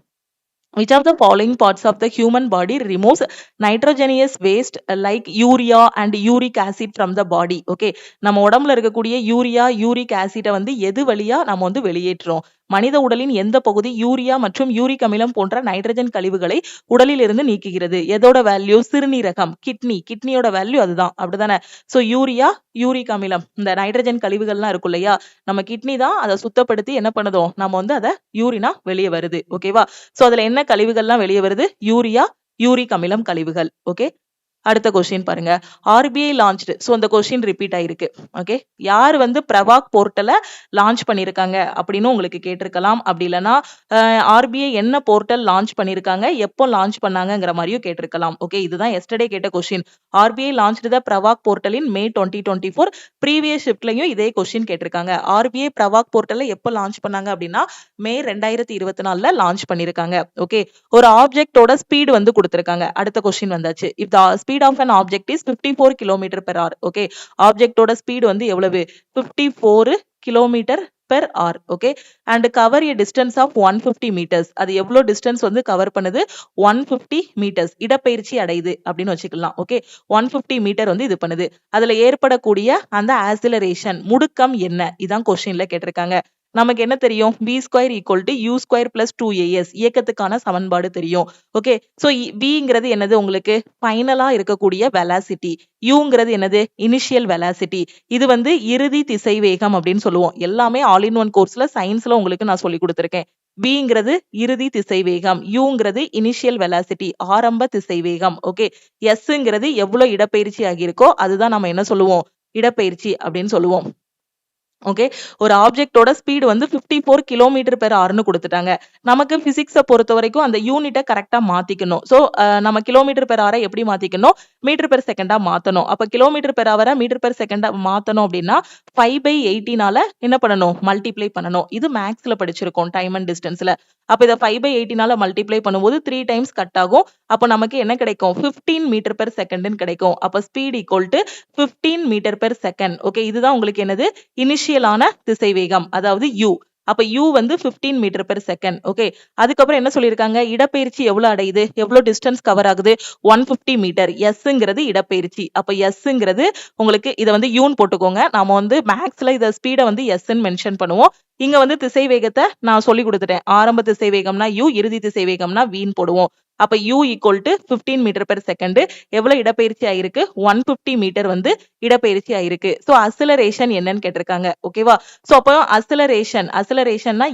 Which of the following parts of the human body removes nitrogenous waste like urea and uric acid from the body? Okay. நம்ம உடம்புல இருக்கக்கூடிய யூரியா, யூரிக் ஆசிட வந்து எது வழியா நம்ம வந்து வெளியேற்றுறோம்? மனித உடலின் எந்த பகுதி யூரியா மற்றும் யூரிக் அமிலம் போன்ற நைட்ரஜன் கழிவுகளை உடலில் இருந்து நீக்குகிறது? எதோட வேல்யூ? சிறுநீரகம், கிட்னியோட வேல்யூ அதுதான், அப்படிதானே? சோ யூரியா, யூரிக் அமிலம், இந்த நைட்ரஜன் கழிவுகள்லாம் இருக்கும் இல்லையா, நம்ம கிட்னி தான் அதை சுத்தப்படுத்தி என்ன பண்ணுதோம், நம்ம வந்து அதை யூரினா வெளியே வருது. ஓகேவா? சோ அதுல என்ன கழிவுகள்லாம் வெளியே வருது? யூரியா, யூரிக் அமிலம் கழிவுகள். ஓகே, அடுத்த கொஸ்டின் பாருங்க. RBI launched. ஸோ அந்த கொஸ்டின் ரிப்பீட் ஆயிருக்கு. ஓகே, யார் வந்து பிரவாக் போர்ட்டலை லான்ச் பண்ணியிருக்காங்க அப்படின்னு உங்களுக்கு கேட்டிருக்கலாம். அப்படி இல்லைன்னா ஆர்பிஐ என்ன போர்ட்டல் லான்ச் பண்ணியிருக்காங்க, எப்போ லான்ச் பண்ணாங்கிற மாதிரியும் கேட்டிருக்கலாம். ஓகே, இதுதான் எஸ்டர்டே கேட்ட கொஸ்டின். ஆர்பிஐ லான்ச்டு த பிரவாக் போர்ட்டல் இன் மே 2024. ப்ரீவியஸ் ஷிஃப்ட்லையும் இதே கொஸ்டின் கேட்டிருக்காங்க. ஆர்பிஐ பிரவாக் போர்ட்டலை எப்போ லான்ச் பண்ணாங்க அப்படின்னா மே 2024 லான்ச் பண்ணியிருக்காங்க. ஓகே, ஒரு ஆப்ஜெக்டோட ஸ்பீடு வந்து கொடுத்திருக்காங்க. அடுத்த கொஸ்டின் வந்தாச்சு. If the speed of an object is 54 km/h. Okay, ஆப்ஜெக்டோட ஸ்பீடு வந்து எவ்வளவு? 54 km/h. Okay, and cover a distance of 150 meters. அது எவ்வளவு டிஸ்டன்ஸ் வந்து கவர் பண்ணுது? 150 மீட்டர்ஸ் இடப்பெயர்ச்சி அடையுது அப்படின்னு வச்சுக்கலாம். ஓகே, 150 மீட்டர் வந்து இது பண்ணுது. அதுல ஏற்படக்கூடிய அந்த ஆக்சிலரேஷன் முடுக்கம் என்ன? இதான் கொஸ்டின்ல கேட்டிருக்காங்க. நமக்கு என்ன தெரியும்? v square equal to u square plus 2as, இயக்கத்துக்கான சமன்பாடு தெரியும். ஓகே, சோ vங்கிறது என்னது? உங்களுக்கு ஃபைனலா இருக்கக்கூடிய வெலாசிட்டி. uங்கிறது என்னது? Initial velocity. இது வந்து இறுதி திசைவேகம் அப்படின்னு சொல்லுவோம். எல்லாமே ஆல் இன் ஒன் கோர்ஸ்ல சயின்ஸ்ல உங்களுக்கு நான் சொல்லி கொடுத்திருக்கேன். vங்கிறது இறுதி திசைவேகம், uங்கிறது இனிஷியல் வெலாசிட்டி, ஆரம்ப திசைவேகம். ஓகே, sங்கிறது எவ்வளவு இடப்பெயர்ச்சி ஆகியிருக்கோ அதுதான் நம்ம என்ன சொல்லுவோம்? இடப்பெயர்ச்சி அப்படின்னு சொல்லுவோம். ஓகே, ஒரு ஆப்ஜெக்டோட ஸ்பீடு வந்து 54 km/h கொடுத்துட்டாங்க. நமக்கு பிசிக்ஸை பொறுத்த வரைக்கும் அந்த யூனிட்டை கரெக்டா மாத்திக்கணும். சோ நம்ம km/h எப்படி மாத்திக்கணும்? மீட்டர்/செகண்டா மாத்தணும். அப்ப km/h மீட்டர்/செகண்டா மாத்தணும் அப்படின்னா 5/80 என்ன பண்ணணும்? மல்டிப்ளை பண்ணணும். இது மேக்ஸ்ல படிச்சிருக்கோம், டைம் அண்ட் டிஸ்டன்ஸ்ல. அப்ப இதை 5/80 மல்டிப்ளை பண்ணும்போது 3 டைம்ஸ் கட் ஆகும். அப்ப நமக்கு என்ன கிடைக்கும்? 15 மீட்டர்/செகண்ட் கிடைக்கும். அப்ப ஸ்பீட் ஈக்குவல் டு 15 மீட்டர்/செகண்ட். ஓகே, இதுதான் உங்களுக்கு என்னது? இனிஷியலான திசைவேகம், அதாவது u. அப்ப u வந்து 15 மீட்டர்/செகண்ட். ஓகே, அதுக்கப்புறம் என்ன சொல்லியிருக்காங்க? இடப்பெயர்ச்சி எவ்வளவு அடையுது? எவ்வளவு டிஸ்டன்ஸ் கவர் ஆகுது? 150 மீட்டர். sங்கிறது இடப்பெயர்ச்சி. அப்ப sங்கிறது உங்களுக்கு இதை வந்து யூன்னு போட்டுக்கோங்க. நாம வந்து மேக்ஸ்ல இத ஸ்பீடை வந்து sன்னு மென்ஷன் பண்ணுவோம். இங்க வந்து திசைவேகத்தை நான் சொல்லி கொடுத்துட்டேன். ஆரம்ப திசைவேகம்னா u, இறுதி திசைவேகம்னா vன்னு போடுவோம். அப்ப u ஈக்குவல் டு 15 மீட்டர்/செகண்ட். எவ்வளவு இடப்பெயர்ச்சி ஆயிருக்கு? 150 மீட்டர் வந்து இடப்பெயர்ச்சி ஆயிருக்கு. சோ அசிலரேஷன் என்னன்னு கேட்டிருக்காங்க. ஓகேவா? சோ அப்போ அசிலரேஷன்னா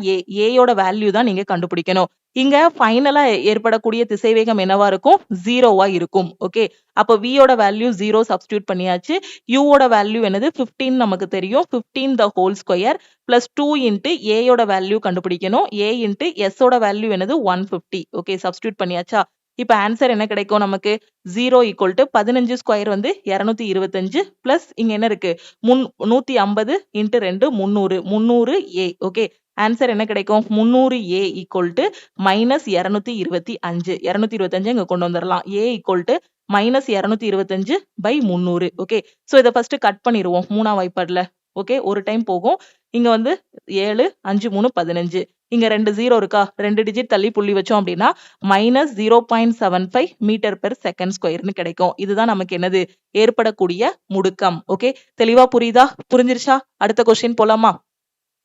ஏயோட வேல்யூ தான் நீங்க கண்டுபிடிக்கணும். இங்க ஃபைனலா ஏற்படக்கூடிய திசைவேகம் என்னவா இருக்கும்? 0வா இருக்கும். ஓகே, அப்ப v யோட வேல்யூ 0 சப்ஸ்டிடியூட் பண்ணியாச்சு. u ஓட வேல்யூ என்னது? 15 நமக்கு தெரியும். 15 the whole square plus 2 into a யோட வேல்யூ கண்டுபிடிக்கணும். a into s ஓட வேல்யூ என்னது? 150. ஓகே, சப்ஸ்டிடியூட் பண்ணியாச்சா? இப்ப ஆன்சர் என்ன கிடைக்கும் நமக்கு? 0 ஈக்குவல் டு 15 ஸ்கொயர் வந்து 225 பிளஸ் இங்க என்ன இருக்கு? 150 இன்ட்டு 2 300. 300a. ஓகே, ஆன்சர் என்ன கிடைக்கும்? 300a equal to minus 225. 225 இங்க கொண்டு வந்துடலாம். a equal to minus 225 by 300. Okay, so இதை ஃபர்ஸ்ட் கட் பண்ணிடுவோம் 3ஆம் வாய்ப்பாடுல. ஓகே, ஒரு டைம் போகும். இங்க வந்து 7 5 3 15. இங்க 2 0 இருக்கா? 2 டிஜிட் தள்ளி புள்ளி வச்சோம் அப்படின்னா மைனஸ் 0.75 மீட்டர்/செகண்ட் ஸ்கொயர்னு கிடைக்கும். இதுதான் நமக்கு என்னது? ஏற்படக்கூடிய முடுக்கம். ஓகே, தெளிவா புரியுதா? புரிஞ்சிருச்சா? அடுத்த கொஸ்டின் போலாமா?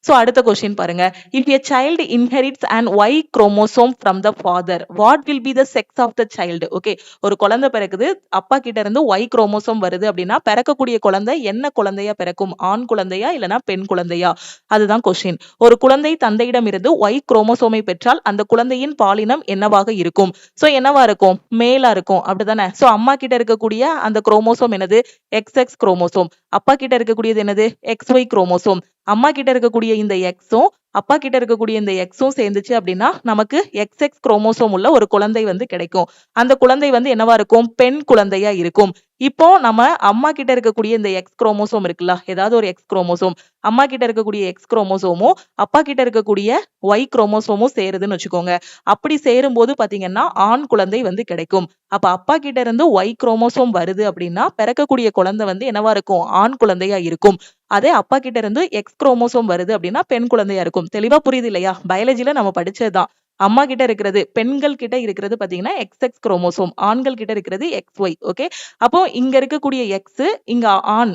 சோ அடுத்த கொஸ்டின் பாருங்க. If a child inherits an Y chromosome from the father, what will be the sex of the child? Okay, ஒரு குழந்தை பிறக்குது, அப்பா கிட்ட இருந்து Y குரோமோசோம் வருது அப்படின்னா பிறக்கக்கூடிய குழந்தை என்ன குழந்தையா பிறக்கும்? ஆண் குழந்தையா இல்லனா பெண் குழந்தையா? அதுதான் கொஸ்டின். ஒரு குழந்தை தந்தையிடம் இருந்து Y குரோமோசோமை பெற்றால் அந்த குழந்தையின் பாலினம் என்னவாக இருக்கும்? சோ என்னவா இருக்கும்? மேலா இருக்கும், அப்படிதானே? சோ அம்மா கிட்ட இருக்கக்கூடிய அந்த குரோமோசோம் என்னது? XX chromosome. அப்பா கிட்ட இருக்கக்கூடியது என்னது? XY chromosome. அம்மா கிட்ட இருக்கக்கூடிய இந்த எக்ஸும் அப்பா கிட்ட இருக்கக்கூடிய இந்த எக்ஸும் சேர்ந்துச்சு அப்படின்னா நமக்கு XX குரோமோசோம் உள்ள ஒரு குழந்தை வந்து கிடைக்கும். அந்த குழந்தை வந்து என்னவா இருக்கும்? பெண் குழந்தையா இருக்கும். இப்போ நம்ம அம்மா கிட்ட இருக்கக்கூடிய இந்த எக்ஸ் குரோமோசோம் இருக்குல்ல, ஏதாவது ஒரு எக்ஸ் குரோமோசோம், அம்மா கிட்ட இருக்கக்கூடிய எக்ஸ் குரோமோசோமும் அப்பா கிட்ட இருக்கக்கூடிய ஒய் குரோமோசோமும் சேருதுன்னு வச்சுக்கோங்க. அப்படி சேரும் போது பாத்தீங்கன்னா ஆண் குழந்தை வந்து கிடைக்கும். அப்ப அப்பா கிட்ட இருந்து ஒய் குரோமோசோம் வருது அப்படின்னா பிறக்கக்கூடிய குழந்தை வந்து என்னவா இருக்கும்? ஆண் குழந்தையா இருக்கும். அதே அப்பா கிட்ட இருந்து எக்ஸ் குரோமோசோம் வருது அப்படின்னா பெண் குழந்தையா இருக்கும். தெளிவா புரியுது இல்லையா? பயாலஜில நம்ம படிச்சதுதான். அம்மா கிட்ட இருக்கிறது, பெண்கள் கிட்ட இருக்கிறது பாத்தீங்கன்னா XX குரோமோசோம், ஆண்கள் கிட்ட இருக்கிறது XY. ஓகே, அப்போ இங்க இருக்கக்கூடிய எக்ஸ், இங்க ஆண்,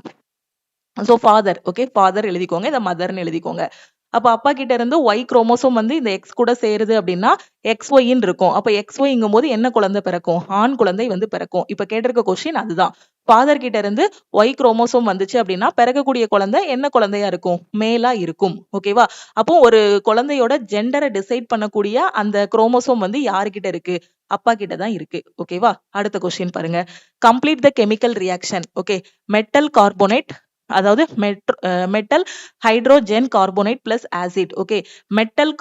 சோ ஃபாதர். ஓகே, ஃபாதர் எழுதிக்கோங்க, இத மதர்னு எழுதிக்கோங்க. அப்ப அப்பா கிட்ட இருந்து ஒய் குரோமோசோம் வந்து இந்த எக்ஸ் கூட சேருது அப்படின்னா XYன்னு இருக்கும். அப்ப XYங்கும் போது என்ன குழந்தை பிறக்கும்? ஆண் குழந்தை வந்து பிறக்கும். இப்ப கேட்டிருக்க கொஸ்டின் அதுதான். ஃபாதர் கிட்ட இருந்து ஒய் குரோமோசோம் வந்துச்சு அப்படின்னா பிறக்கக்கூடிய குழந்தை என்ன குழந்தையா இருக்கும்? மேலா இருக்கும். ஓகேவா? அப்போ ஒரு குழந்தையோட ஜெண்டரை டிசைட் பண்ணக்கூடிய அந்த குரோமோசோம் வந்து யாருகிட்ட இருக்கு? அப்பா கிட்ட தான் இருக்கு. ஓகேவா? அடுத்த கொஸ்டின் பாருங்க. Complete the chemical reaction. Okay, metal carbonate, அதாவது metal hydrogen carbonate plus acid. Okay, metal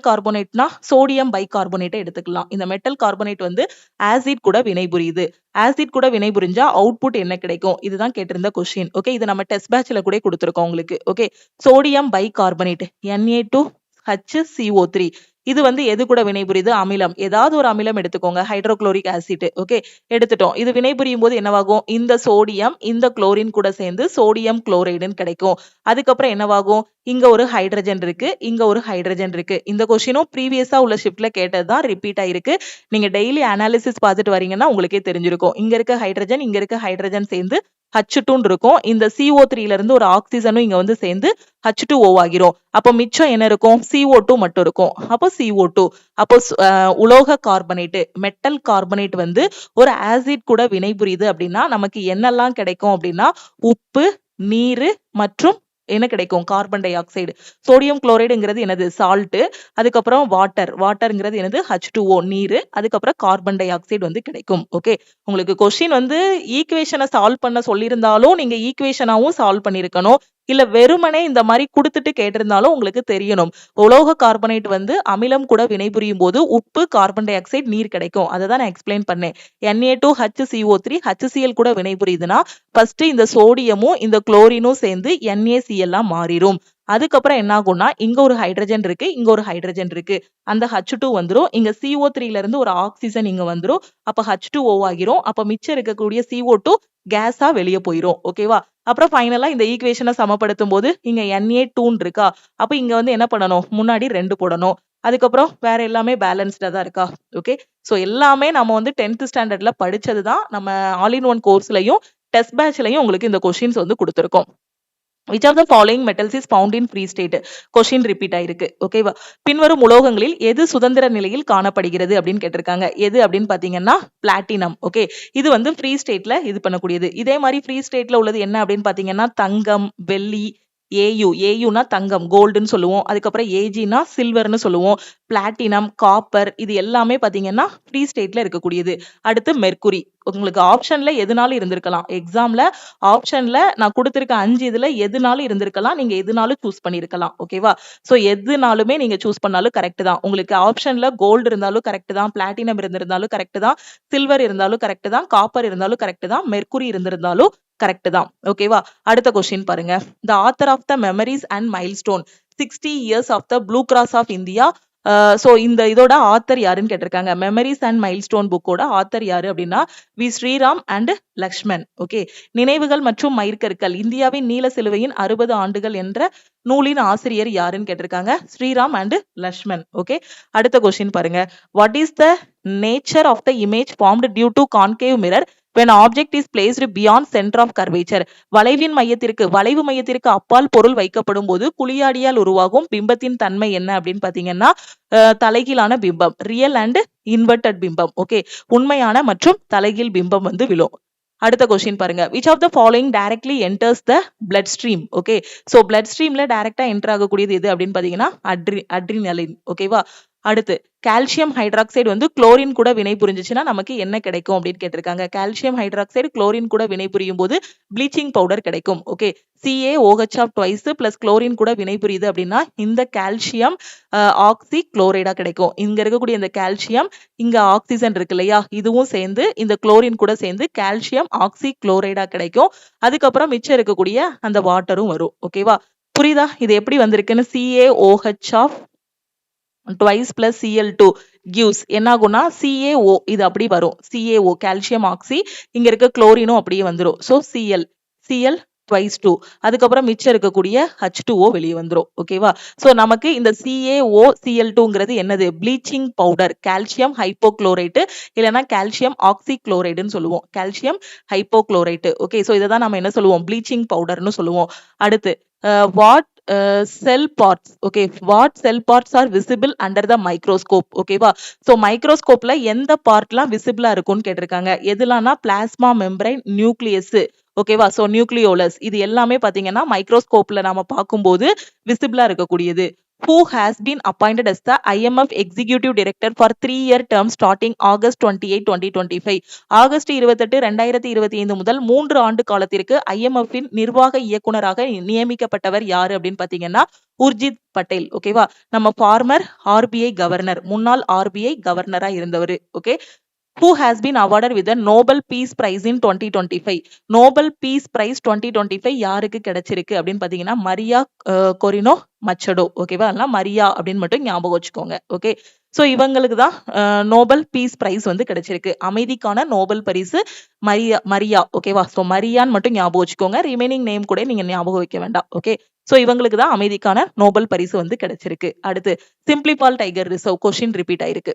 கார்போனேட்னா சோடியம் பை கார்போனேட்டை எடுத்துக்கலாம். இந்த மெட்டல் கார்போனேட் வந்து ஆசிட் கூட வினைபுரியுது. ஆசிட் கூட வினைபுரிஞ்சா அவுட்புட் என்ன கிடைக்கும்? இதுதான் கேட்டிருந்த கொஸ்டின். ஓகே, இது நம்ம டெஸ்ட் பேட்ச்ல கூட கொடுத்துருக்கோம் உங்களுக்கு. Okay, sodium by carbonate Na2HCO3 இது வந்து எது கூட வினைபுரியுது? அமிலம். ஏதாவது ஒரு அமிலம் எடுத்துக்கோங்க. Hydrochloric acid. ஓகே, எடுத்துட்டோம். இது வினைபுரியும் போது என்னவாகும்? இந்த சோடியம் இந்த குளோரின் கூட சேர்ந்து சோடியம் குளோரைடுன்னு கிடைக்கும். அதுக்கப்புறம் என்னவாகும்? இங்க ஒரு ஹைட்ரஜன் இருக்கு, இங்க ஒரு ஹைட்ரஜன் இருக்கு. இந்த கொஸ்டினும் ப்ரீவியஸா உள்ள ஷிஃப்ட்ல கேட்டதுதான் ரிப்பீட் ஆயிருக்கு. நீங்க டெய்லி அனாலிசிஸ் பார்த்துட்டு வரீங்கன்னா உங்களுக்கே தெரிஞ்சிருக்கும். இங்க இருக்க ஹைட்ரஜன் இங்க இருக்க ஹைட்ரஜன் சேர்ந்து H2 இருக்கும். இந்த CO3ல இருந்து ஒரு ஆக்சிஜனும் இங்க வந்து சேர்ந்து H2O ஆகிரும். அப்போ மிச்சம் என்ன இருக்கும்? CO2 மட்டும் இருக்கும். அப்போ CO2. அப்போ உலோக கார்பனேட், மெட்டல் கார்பனேட் வந்து ஒரு ஆசிட் கூட வினைபுரியுது அப்படின்னா நமக்கு என்னெல்லாம் கிடைக்கும் அப்படின்னா உப்பு, நீரு மற்றும் என்ன கிடைக்கும்? Carbon di oxide. சோடியம் குளோரைடுங்கிறது என்னது? சால்ட். அதுக்கப்புறம் வாட்டர்ங்கிறது என்னது? H2O நீரு. அதுக்கப்புறம் கார்பன் டை ஆக்சைடு வந்து கிடைக்கும். ஓகே, உங்களுக்கு கொஸ்டின் வந்து ஈக்குவேஷனை சால்வ் பண்ண சொல்லியிருந்தாலும் நீங்க ஈக்குவேஷனாவும் சால்வ் பண்ணிருக்கணும். இல்ல வெறுமனே இந்த மாதிரி கொடுத்துட்டு கேட்டிருந்தாலும் உங்களுக்கு தெரியணும். உலோக கார்பனேட் வந்து அமிலம் கூட வினைபுரியும் போது உப்பு, கார்பன் டை ஆக்சைடு, நீர் கிடைக்கும். அதை தான் நான் எக்ஸ்பிளைன் பண்ணேன். Na2HCO3 HCl கூட வினைபுரியுதுன்னா ஃபர்ஸ்ட் இந்த சோடியமும் இந்த குளோரினும் சேர்ந்து NaCl மாறிடும். அதுக்கப்புறம் என்ன ஆகும்னா இங்க ஒரு ஹைட்ரஜன் இருக்கு, இங்க ஒரு ஹைட்ரஜன் இருக்கு. அந்த H2 வந்துரும். இங்க CO3ல இருந்து ஒரு ஆக்சிஜன் இங்க வந்துரும். அப்ப H2O ஆகிரும். அப்ப மிச்சம் இருக்கக்கூடிய CO2 கேஸா வெளியே போயிரும். ஓகேவா? அப்புறம் ஃபைனலா இந்த ஈக்குவேஷனை சமப்படுத்தும் போது இங்க Na2 இருக்கா? அப்ப இங்க வந்து என்ன பண்ணணும்? முன்னாடி 2 போடணும். அதுக்கப்புறம் வேற எல்லாமே பேலன்ஸ்டா தான் இருக்கா? ஓகே, சோ எல்லாமே நம்ம வந்து 10th ஸ்டாண்டர்ட்ல படிச்சதுதான். நம்ம ஆல் இன் ஒன் கோர்ஸ்லயும் டெஸ்ட் பேட்ச்லயும் உங்களுக்கு இந்த கொஸ்டின்ஸ் வந்து கொடுத்திருக்கோம். Which of the following metals is found in free state? Question repeat ஆயிருக்கு. ஓகேவா? பின்வரும் உலோகங்களில் எது சுதந்திர நிலையில் காணப்படுகிறது அப்படின்னு கேட்டிருக்காங்க. எது அப்படின்னு பாத்தீங்கன்னா பிளாட்டினம். ஓகே, இது வந்து ஃப்ரீ ஸ்டேட்ல இது பண்ணக்கூடியது. இதே மாதிரி ஃப்ரீ ஸ்டேட்ல உள்ளது என்ன அப்படின்னு பாத்தீங்கன்னா தங்கம், வெள்ளி, ஏயுனா தங்கம், கோல்டுன்னு சொல்லுவோம். அதுக்கப்புறம் ஏஜினா சில்வர்னு சொல்லுவோம். பிளாட்டினம், காப்பர் இது எல்லாமே பாத்தீங்கன்னா ஃப்ரீ ஸ்டேட்ல இருக்கக்கூடியது. அடுத்து மெர்க்குரி. உங்களுக்கு ஆப்ஷன்ல எதுனாலும் இருந்திருக்கலாம். எக்ஸாம்ல ஆப்ஷன்ல நான் கொடுத்திருக்க 5 இதுல எதுனாலும் இருந்திருக்கலாம். நீங்க எதுனாலும் சூஸ் பண்ணிருக்கலாம். ஓகேவா? சோ எதுனாலுமே நீங்க சூஸ் பண்ணாலும் கரெக்ட் தான். உங்களுக்கு ஆப்ஷன்ல கோல்டு இருந்தாலும் கரெக்ட் தான், பிளாட்டினம் இருந்திருந்தாலும் கரெக்ட் தான், சில்வர் இருந்தாலும் கரெக்ட் தான், காப்பர் இருந்தாலும் கரெக்ட் தான், மெர்க்குரி இருந்திருந்தாலும் கரெக்ட் தான். ஓகேவா? அடுத்த கொஸ்டின் பாருங்க. The author of the memories and milestone 60 years of the Blue Cross of India. So இந்த இதோட ஆத்தர் யாருன்னு கேட்டிருக்காங்க. மெமரிஸ் அண்ட் மைல்ஸ்டோன் புக்கோட ஆத்தர் யாரு அப்படின்னா V Sriram and Lakshman. Okay, நினைவுகள் மற்றும் மயிர்கற்கள் இந்தியாவின் நீல சிலுவையின் 60 ஆண்டுகள் என்ற நூலின் ஆசிரியர் யாருன்னு கேட்டிருக்காங்க. ஸ்ரீராம் அண்ட் லக்ஷ்மண். ஓகே, அடுத்த கொஸ்டின் பாருங்க. What is the nature of the image formed due to concave mirror when object is placed beyond center of curvature? வளைவு மையத்திற்கு அப்பால் பொருள் வைக்கப்படும் போது குழியாடியால் உருவாகும் பிம்பத்தின் தன்மை என்ன அப்படின்னு பாத்தீங்கன்னா தலைகீழான பிம்பம், ரியல் அண்ட் இன்வெர்டட் பிம்பம். ஓகே, உண்மையான மற்றும் தலைகீழ் பிம்பம் வந்து விழும். அடுத்த கொஸ்டின் பாருங்க. which of the following directly enters the blood stream? Okay, so blood streamல டைரக்டா என்டர் ஆகக்கூடியது எது அப்படின்னு பாத்தீங்கன்னா அட்ரினலின். ஓகேவா? அடுத்து கால்சியம் ஹைட்ராக்சைடு வந்து குளோரின் கூட வினை புரிஞ்சுச்சுன்னா நமக்கு என்ன கிடைக்கும் அப்படின்னு கேட்டிருக்காங்க. கால்சியம் ஹைட்ராக்சைடு குளோரின் கூட வினை புரியும் போது ப்ளீச்சிங் பவுடர் கிடைக்கும். Okay, CaOH twice plus chlorine கூட வினை புரியுது அப்படின்னா இந்த கால்சியம் ஆக்சி குளோரைடா கிடைக்கும். இங்க இருக்கக்கூடிய இந்த கால்சியம், இங்க ஆக்சிஜன் இருக்கு இல்லையா, இதுவும் சேர்ந்து இந்த குளோரின் கூட சேர்ந்து கால்சியம் ஆக்சி குளோரைடா கிடைக்கும். அதுக்கப்புறம் மிச்சம் இருக்கக்கூடிய அந்த வாட்டரும் வரும். ஓகேவா? புரியுதா இது எப்படி வந்திருக்குன்னு? CaOH twice plus Cl2 gives என்ன ஆகும்னா CaO இது அப்படி வரும். CaO கால்சியம் ஆக்சி, இங்க இருக்க குளோரினும் அப்படியே வந்துரும். சோ Cl twice 2, அதுக்கப்புறம் மிச்சம் இருக்கக்கூடிய H2O வெளியே வந்துரும். ஓகேவா? சோ நமக்கு இந்த CaOCl2ங்கிறது என்னது? ப்ளீச்சிங் பவுடர், கால்சியம் ஹைப்போக்ளோரைட் இல்லனா கால்சியம் ஆக்சி குளோரைடுன்னு சொல்லுவோம். Calcium hypochlorite. ஓகே, சோ இத தான் நம்ம என்ன சொல்லுவோம்? ப்ளீச்சிங் பவுடர்னு சொல்லுவோம். அடுத்து what cell parts. Okay, what cell parts are visible under the microscope? ஓகேவா? ஸோ மைக்ரோஸ்கோப்ல எந்த பார்ட்லாம் விசிபிளா இருக்கும்னு கேட்டிருக்காங்க. எதுலாம்னா பிளாஸ்மா மெம்பரைன், நியூக்ளியஸ். ஓகேவா? ஸோ நியூக்ளியோலஸ் இது எல்லாமே பாத்தீங்கன்னா மைக்ரோஸ்கோப்ல நாம பார்க்கும்போது விசிபிளா இருக்கக்கூடியது. Who has been appointed as the IMF Executive Director for 3-year term starting August 28, 2025? August 28, 2025 முதல் 3 ஆண்டு காலத்திற்கு IMF-இன் நிர்வாக இயக்குனராக நியமிக்கப்பட்டவர் யாரு அப்படின்னு பாத்தீங்கன்னா உர்ஜித் பட்டேல். ஓகேவா? நம்ம ஃபார்மர் RBI கவர்னர், முன்னாள் RBI கவர்னரா இருந்தவர். Okay. Who has been awarded with the Nobel Peace Prize in 2025? Nobel piece price 2025 யாருக்கு கிடைச்சிருக்கு அப்படின்னு பாத்தீங்கன்னா மரியா கொரினோ மச்சடோ. ஓகேவா? அதெல்லாம் மரியா அப்படின்னு மட்டும் ஞாபகம் வச்சுக்கோங்க. ஓகே. சோ இவங்களுக்கு தான் நோபல் பீஸ் பிரைஸ் வந்து கிடைச்சிருக்கு. அமைதிக்கான நோபல் பரிசு மரியா. ஓகேவா? சோ மரியான்னு மட்டும் ஞாபகம் வச்சுக்கோங்க. ரிமைனிங் நேம் கூட நீங்க ஞாபகம் வைக்க வேண்டாம். ஓகே. சோ இவங்களுக்கு தான் அமைதிக்கான நோபல் பரிசு வந்து கிடைச்சிருக்கு. அடுத்து சிம்பிளிபால் டைகர் ரிசர்வ் கொஸ்டின் ரிப்பீட் ஆயிருக்கு.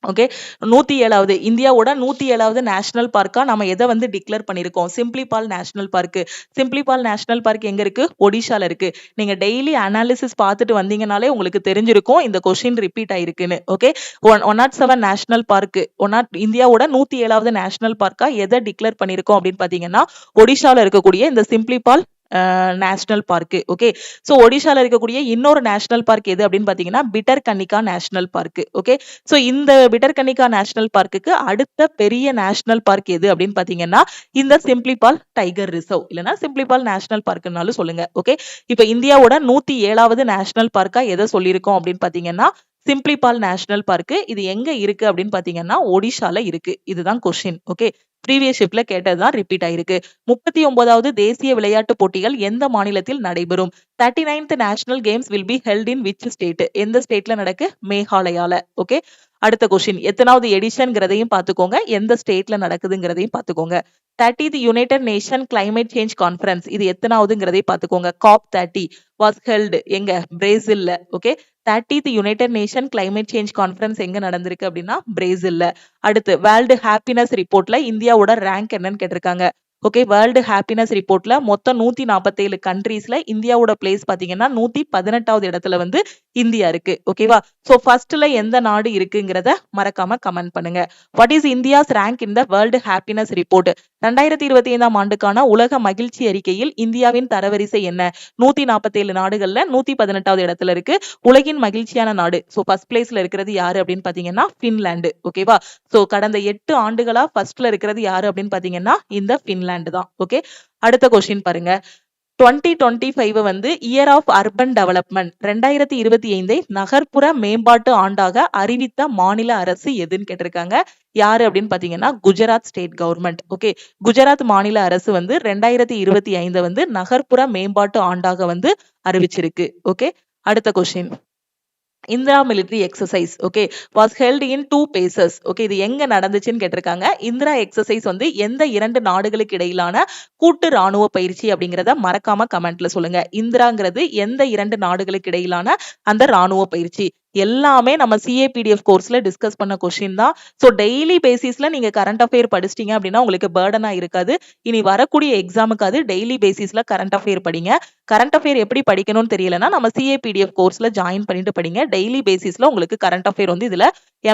ஓகே. 107வது இந்தியாவோட 107வது நேஷனல் பார்க்கா நம்ம எதை வந்து டிக்ளேர் பண்ணிருக்கோம்? சிம்பிளிபால் நேஷனல் பார்க். சிம்பிளிபால் நேஷனல் பார்க் எங்க இருக்கு? ஒடிஷால இருக்கு. நீங்க டெய்லி அனாலிசிஸ் பார்த்துட்டு வந்தீங்கனாலே உங்களுக்கு தெரிஞ்சிருக்கும் இந்த கொஸ்டின் ரிப்பீட் ஆயிருக்குன்னு. ஓகே. 107 நேஷனல் பார்க், இந்தியாவோட 107வது நேஷனல் பார்க்கா எதை டிக்ளேர் பண்ணிருக்கோம் அப்படின்னு பாத்தீங்கன்னா ஒடிஷால இருக்கக்கூடிய இந்த சிம்பிளிபால் நேஷனல் பார்க். ஓகே. சோ ஒடிஷால இருக்கக்கூடிய இன்னொரு நேஷனல் பார்க் எது அப்படின்னு பாத்தீங்கன்னா பிட்டர்கனிகா நேஷனல் பார்க். ஓகே. சோ இந்த பிட்டர்கனிகா நேஷனல் பார்க்குக்கு அடுத்த பெரிய நேஷனல் பார்க் எது அப்படின்னு பாத்தீங்கன்னா இந்த சிம்பிளிபால் டைகர் ரிசர்வ், இல்லனா சிம்பிளிபால் நேஷனல் பார்க்னாலும் சொல்லுங்க. ஓகே. இப்ப இந்தியாவோட 107வது நேஷனல் பார்க்கா எதை சொல்லியிருக்கோம் அப்படின்னு பாத்தீங்கன்னா சிம்பிளிபால் நேஷனல் பார்க். இது எங்க இருக்கு அப்படின்னு பாத்தீங்கன்னா ஒடிஷால இருக்கு. இதுதான் கொஸ்டின். ஓகே. ப்ரீவியஸ் ஷிப்ல கேட்டதுதான் ரிப்பீட் ஆயிருக்கு. 39வது தேசிய விளையாட்டு போட்டிகள் எந்த மாநிலத்தில் நடைபெறும்? 39th national games will be held in which state? எந்த ஸ்டேட்ல நடக்கு? மேகாலயால. ஓகே. அடுத்த கொஸ்டின் எத்தனாவது எடிஷன்ங்கிறதையும் பாத்துக்கோங்க, எந்த ஸ்டேட்ல நடக்குதுங்கிறதையும் பாத்துக்கோங்க. 30th United Nation climate change conference இது எத்தனாவதுங்கிறதையும் பாத்துக்கோங்க. COP30 வாஸ் ஹெல்ட் எங்க? பிரேசில்ல. Okay. 30th United Nation climate change conference எங்க நடந்திருக்கு அப்படின்னா பிரேசில்ல. அடுத்து வேர்ல்டு ஹாப்பினஸ் ரிப்போர்ட்ல இந்தியாவோட ரேங்க் என்னன்னு கேட்டிருக்காங்க. ஓகே. வேர்ல்டு ஹாப்பினஸ் ரிப்போர்ட்ல மொத்தம் 147 கண்ட்ரீஸ்ல இந்தியாவோட பிளேஸ் பாத்தீங்கன்னா 118வது இடத்துல வந்து இந்தியா இருக்கு. ஓகேவா? சோ ஃபர்ஸ்ட்ல எந்த நாடு இருக்குங்கிறத மறக்காம கமெண்ட் பண்ணுங்க. What is India's rank in the world happiness report? 2025ஆம் ஆண்டுக்கான உலக மகிழ்ச்சி அறிக்கையில் இந்தியாவின் தரவரிசை என்ன? 147 நாடுகள்ல 118வது இடத்துல இருக்கு. உலகின் மகிழ்ச்சியான நாடு. சோ ஃபர்ஸ்ட் பிளேஸ்ல இருக்கிறது யாரு அப்படின்னு பாத்தீங்கன்னா பின்லாந்து. ஓகேவா? சோ கடந்த 8 ஆண்டுகளா ஃபர்ஸ்ட்ல இருக்கிறது யாரு அப்படின்னு பாத்தீங்கன்னா இந்த பின்லாந்து தான். ஓகே. அடுத்த கொஸ்டின் பாருங்க. 2025 வந்து இயர் ஆஃப் அர்பன் டெவலப்மெண்ட், 2025 நகர்ப்புற மேம்பாட்டு ஆண்டாக அறிவித்த மாநில அரசு எதுன்னு கேட்டிருக்காங்க. யாரு அப்படின்னு பாத்தீங்கன்னா Gujarat state government. Okay. Gujarat மாநில அரசு வந்து 2025 வந்து நகர்ப்புற மேம்பாட்டு ஆண்டாக வந்து அறிவிச்சிருக்கு. ஓகே. அடுத்த question Indra military exercise okay was held in 2 phases. Okay. இது எங்க நடந்துச்சுன்னு கேட்டிருக்காங்க. இந்திரா எக்ஸசைஸ் வந்து எந்த 2 நாடுகளுக்கு இடையிலான கூட்டு ராணுவ பயிற்சி அப்படிங்கறத மறக்காம கமெண்ட்ல சொல்லுங்க. இந்திராங்கிறது எந்த 2 நாடுகளுக்கு இடையிலான அந்த ராணுவ பயிற்சி? எல்லாமே நம்ம CAPDF கோர்ஸ்ல டிஸ்கஸ் பண்ண கொஸ்டின் தான். சோ டெய்லி பேசிஸ்ல நீங்க கரண்ட் அஃபேர் படிச்சிட்டீங்க அப்படின்னா உங்களுக்கு பர்டனா இருக்காது. இனி வரக்கூடிய எக்ஸாமுக்கு அது டெய்லி பேசிஸ்ல கரண்ட் அஃபேர் படிங்க. கரண்ட் அஃபேர் எப்படி படிக்கணும்னு தெரியலன்னா நம்ம CAPDF கோர்ஸ்ல ஜாயின் பண்ணிட்டு படிங்க. டெய்லி பேசிஸ்ல உங்களுக்கு கரண்ட் அஃபேர் வந்து இதுல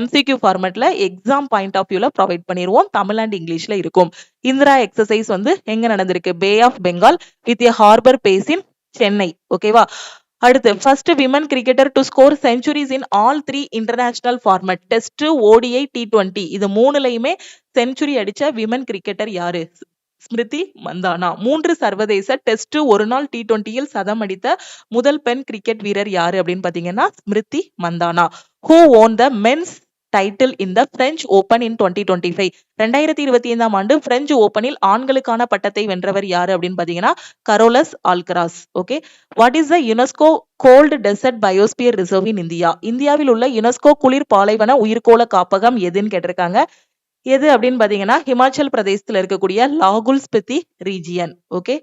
MCQ ஃபார்மேட்ல எக்ஸாம் பாயிண்ட் ஆஃப் வியூல ப்ரொவைட் பண்ணிடுவோம். தமிழ் அண்ட் இங்கிலீஷ்ல இருக்கும். இந்திரா எக்ஸசைஸ் வந்து எங்க நடந்திருக்கு? Bay of Bengal with a harbor base in Chennai. ஓகேவா? அடுத்து first women cricketer to score centuries in all 3 international format test, ODI, T20 இது மூணுலயுமே செஞ்சுரி அடிச்ச விமன் கிரிக்கெட்டர் யாரு? ஸ்மிருதி மந்தானா. 3 சர்வதேச டெஸ்ட், ஒரு நாள் T20யில் சதம் அடித்த முதல் பெண் கிரிக்கெட் வீரர் யாரு அப்படின்னு பாத்தீங்கன்னா Smriti Mandhana. Who won the men's title in the French Open in 2025? 2025ஆம் ஆண்டு பிரெஞ்சு ஓபனில் ஆண்களுக்கான பட்டத்தை வென்றவர் யாரு அப்படின்னு பாத்தீங்கன்னா Carlos Alcaraz. Okay. What is the UNESCO cold desert biosphere reserve in India? இந்தியாவில் உள்ள யுனெஸ்கோ குளிர் பாலைவன உயிர்கோள காப்பகம் எதுன்னு கேட்டிருக்காங்க. எது அப்படின்னு பாத்தீங்கன்னா ஹிமாச்சல் பிரதேசத்துல இருக்கக்கூடிய லாகுல் ஸ்பிதி ரீஜியன். ஓகே.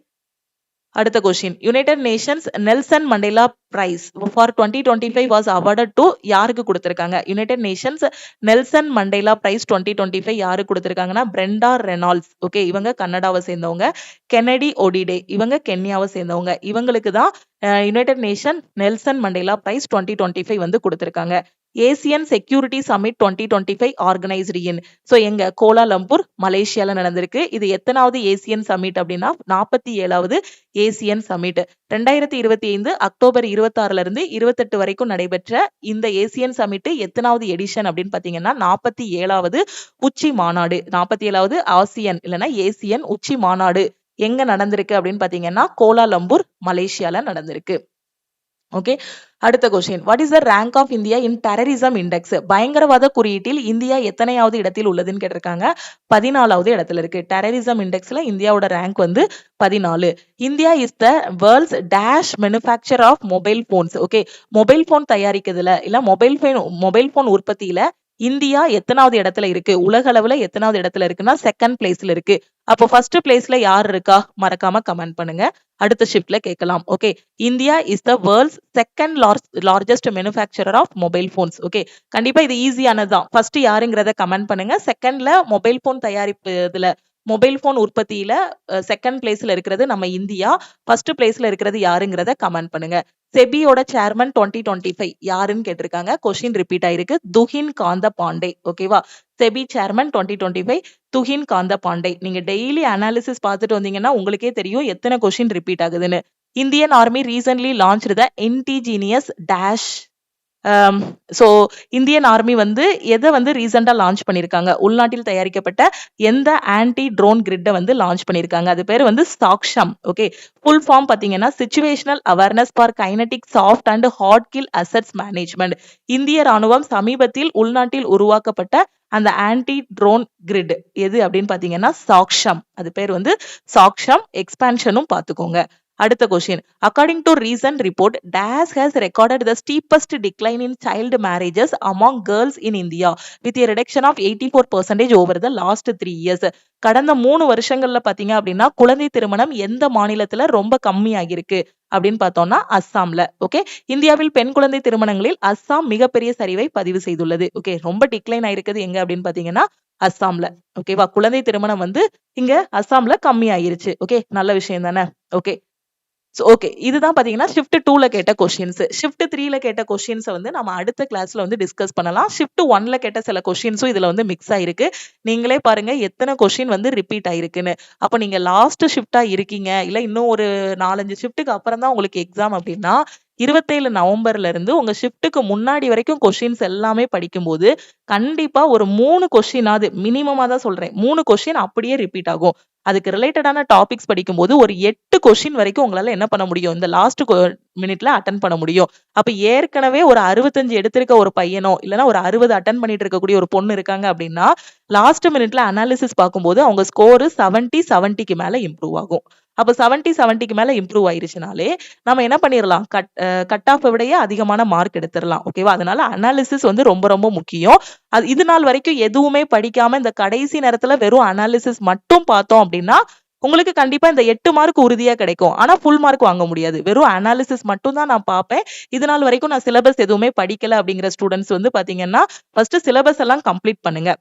அடுத்த question, United Nations Nelson Mandela prize for 2025 was awarded to யாருக்கு கொடுத்திருக்காங்க? United Nations Nelson Mandela prize 2025 யாருக்கு கொடுத்திருக்காங்கன்னா பிரெண்டா ரெனால்ட்ஸ். ஓகே, இவங்க கனடாவை சேர்ந்தவங்க. கென்னடி ஒடிடே, இவங்க கென்யாவை சேர்ந்தவங்க. இவங்களுக்கு தான் United Nation Nelson Mandela prize 2025 வந்து கொடுத்திருக்காங்க. Asian security summit 2025 organised in, so எங்க கோலாலம்பூர் மலேசியால நடந்திருக்கு. இது எத்தனாவது ஏசியன் சமிட் அப்படின்னா 47வது ஏசியன் சமிட். 2025 அக்டோபர் 26ல இருந்து 28 வரைக்கும் நடைபெற்ற இந்த ஏசியன் சமிட் எத்தனாவது எடிஷன் அப்படின்னு பாத்தீங்கன்னா 47வது உச்சி மாநாடு. 47வது ஆசியன் இல்லைன்னா ஏசியன் உச்சி மாநாடு எங்க நடந்திருக்கு அப்படின்னு பாத்தீங்கன்னா கோலாலம்பூர் மலேசியால நடந்திருக்கு. ஓகே, அடுத்த question, what is the rank of India in terrorism index? பயங்கரவாத குறியீட்டில் இந்தியா எத்தனையாவது இடத்தில் உள்ளதுன்னு கேட்டிருக்காங்க. 14வது இடத்துல இருக்கு. டெரரிசம் இண்டெக்ஸ்ல இந்தியாவோட ரேங்க் வந்து 14. India is the world's dash manufacturer of mobile phones. Okay, mobile phone தயாரிக்கிறதுல இல்ல மொபைல் போன் உற்பத்தியில இந்தியா எத்தனாவது இடத்துல இருக்கு? உலக அளவுல எத்தனாவது இடத்துல இருக்குன்னா செகண்ட் பிளேஸ்ல இருக்கு. அப்போ ஃபர்ஸ்ட் பிளேஸ்ல யார் இருக்கா? மறக்காம கமெண்ட் பண்ணுங்க. அடுத்த ஷிப்ட்ல கேட்கலாம். Okay, India is the world's second largest manufacturer of mobile phones. Okay, கண்டிப்பா இது ஈஸியானதுதான். ஃபர்ஸ்ட் யாருங்கிறத கமெண்ட் பண்ணுங்க. செகண்ட்ல மொபைல் போன் தயாரிப்பு இதுல மொபைல் போன் உற்பத்தியில செகண்ட் பிளேஸ்ல இருக்கிறது நம்ம இந்தியா. ஃபர்ஸ்ட் பிளேஸ்ல இருக்கிறது யாருங்கிறத கமெண்ட் பண்ணுங்க. செபியோட சேர்மன் 2025 யாருன்னு கேட்டிருக்காங்க. கொஸ்டின் ரிப்பீட் ஆயிருக்கு. துஹின் காந்த பாண்டே. ஓகேவா, செபி சேர்மன் 2025 துஹின் காந்த பாண்டே. நீங்க டெய்லி அனாலிசிஸ் பார்த்துட்டு வந்தீங்கன்னா உங்களுக்கே தெரியும் எத்தனை கொஸ்டின் ரிப்பீட் ஆகுதுன்னு. இந்தியன் ஆர்மி ரீசன்ட்லி லான்ச்டு த இன்டிஜீனியஸ் டேஷ். ஸோ இந்தியன் ஆர்மி வந்து எதை வந்து ரீசெண்டா லான்ச் பண்ணியிருக்காங்க? உள்நாட்டில் தயாரிக்கப்பட்ட எந்த ஆன்டி ட்ரோன் கிரிட்டை வந்து லான்ச் பண்ணியிருக்காங்க? அது பேர் வந்து சாக்ஷம். ஓகே, ஃபுல் ஃபார்ம் பார்த்தீங்கன்னா situational awareness for kinetic soft and hard kill assets management. இந்திய ராணுவம் சமீபத்தில் உள்நாட்டில் உருவாக்கப்பட்ட அந்த ஆன்டி ட்ரோன் கிரிட் எது அப்படின்னு பாத்தீங்கன்னா சாக்ஷம். அது பேர் வந்து சாக்ஷம். எக்ஸ்பான்ஷனும் பார்த்துக்கோங்க. அடுத்த question, according to recent report days has recorded the steepest decline in child marriages among girls in India with a reduction of 84% over the last 3 years. கடந்த 3 வருஷங்கள்ல பாத்தீங்க அப்படின்னா குழந்தை திருமணம் எந்த மாநிலத்துல ரொம்ப கம்மியாகிருக்கு அப்படின்னு பார்த்தோம்னா அஸ்ஸாம்ல. ஓகே, இந்தியாவில் பெண் குழந்தை திருமணங்களில் அஸ்ஸாம் மிகப்பெரிய சரிவை பதிவு செய்துள்ளது. ஓகே, ரொம்ப டிக்ளைன் ஆயிருக்குது எங்க அப்படின்னு பாத்தீங்கன்னா அஸ்ஸாம்ல. ஓகேவா, குழந்தை திருமணம் வந்து இங்க அஸ்ஸாம்ல கம்மி ஆயிருச்சு. ஓகே, நல்ல விஷயம் தானே. ஓகே, ஓகே, இதுதான் பாத்தீங்கன்னா ஷிஃப்ட் 2ல கேட்ட கொஸ்டின்ஸ். ஷிஃப்ட் 3ல கேட்ட கொஸ்டின்ஸ் வந்து நம்ம அடுத்த கிளாஸ்ல வந்து டிஸ்கஸ் பண்ணலாம். ஷிஃப்ட் 1ல கேட்ட சில கொஸ்டின்ஸும் இதுல வந்து மிக்ஸ் ஆயிருக்கு. நீங்களே பாருங்க எத்தனை கொஸ்டின் வந்து ரிப்பீட் ஆயிருக்குன்னு. அப்ப நீங்க லாஸ்ட் ஷிஃப்டா இருக்கீங்க இல்ல இன்னும் ஒரு 4-5 ஷிஃப்ட்டுக்கு அப்புறம் தான் உங்களுக்கு எக்ஸாம் அப்படின்னா 27 நவம்பர்ல இருந்து உங்க ஷிஃப்ட்டுக்கு முன்னாடி வரைக்கும் கொஸ்டின்ஸ் எல்லாமே படிக்கும்போது கண்டிப்பா ஒரு 3 கொஸ்டினாவது மினிமமா தான் சொல்றேன், 3 கொஸ்டின் அப்படியே ரிப்பீட் ஆகும். அதுக்கு ரிலேட்டடான டாபிக்ஸ் படிக்கும்போது ஒரு 8 கொஸ்டின் வரைக்கும் உங்களால என்ன பண்ண முடியும்? இந்த லாஸ்ட் மினிட்ல அட்டன் பண்ண முடியும். அப்ப ஏற்கனவே ஒரு 65 எடுத்திருக்க ஒரு பையனோ இல்லைன்னா ஒரு 60 அட்டன் பண்ணிட்டு இருக்கக்கூடிய ஒரு பொண்ணு இருக்காங்க அப்படின்னா லாஸ்ட் மினிட்ல அனாலிசிஸ் பார்க்கும்போது அவங்க ஸ்கோர் 70-70க்கு மேல இம்ப்ரூவ் ஆகும். அப்ப 70-70க்கு மேல இம்ப்ரூவ் ஆயிருச்சுனாலே நம்ம என்ன பண்ணிடலாம்? கட் ஆஃப் விடையே அதிகமான மார்க் எடுத்துடலாம். ஓகேவா, அதனால அனாலிசிஸ் வந்து ரொம்ப ரொம்ப முக்கியம். அது இது நாள் வரைக்கும் எதுவுமே படிக்காம இந்த கடைசி நேரத்துல வெறும் அனாலிசிஸ் மட்டும் பார்த்தோம் அப்படின்னா உங்களுக்கு கண்டிப்பா இந்த 8 மார்க் உறுதியா கிடைக்கும். ஆனா ஃபுல் மார்க் வாங்க முடியாது. வெறும் அனாலிசிஸ் மட்டும் தான் நான் பார்ப்பேன். இது நாள் வரைக்கும் நான் சிலபஸ் எதுவுமே படிக்கல அப்படிங்கிற ஸ்டூடெண்ட்ஸ் வந்து பாத்தீங்கன்னா ஃபர்ஸ்ட் சிலபஸ் எல்லாம் கம்ப்ளீட் பண்ணுங்க.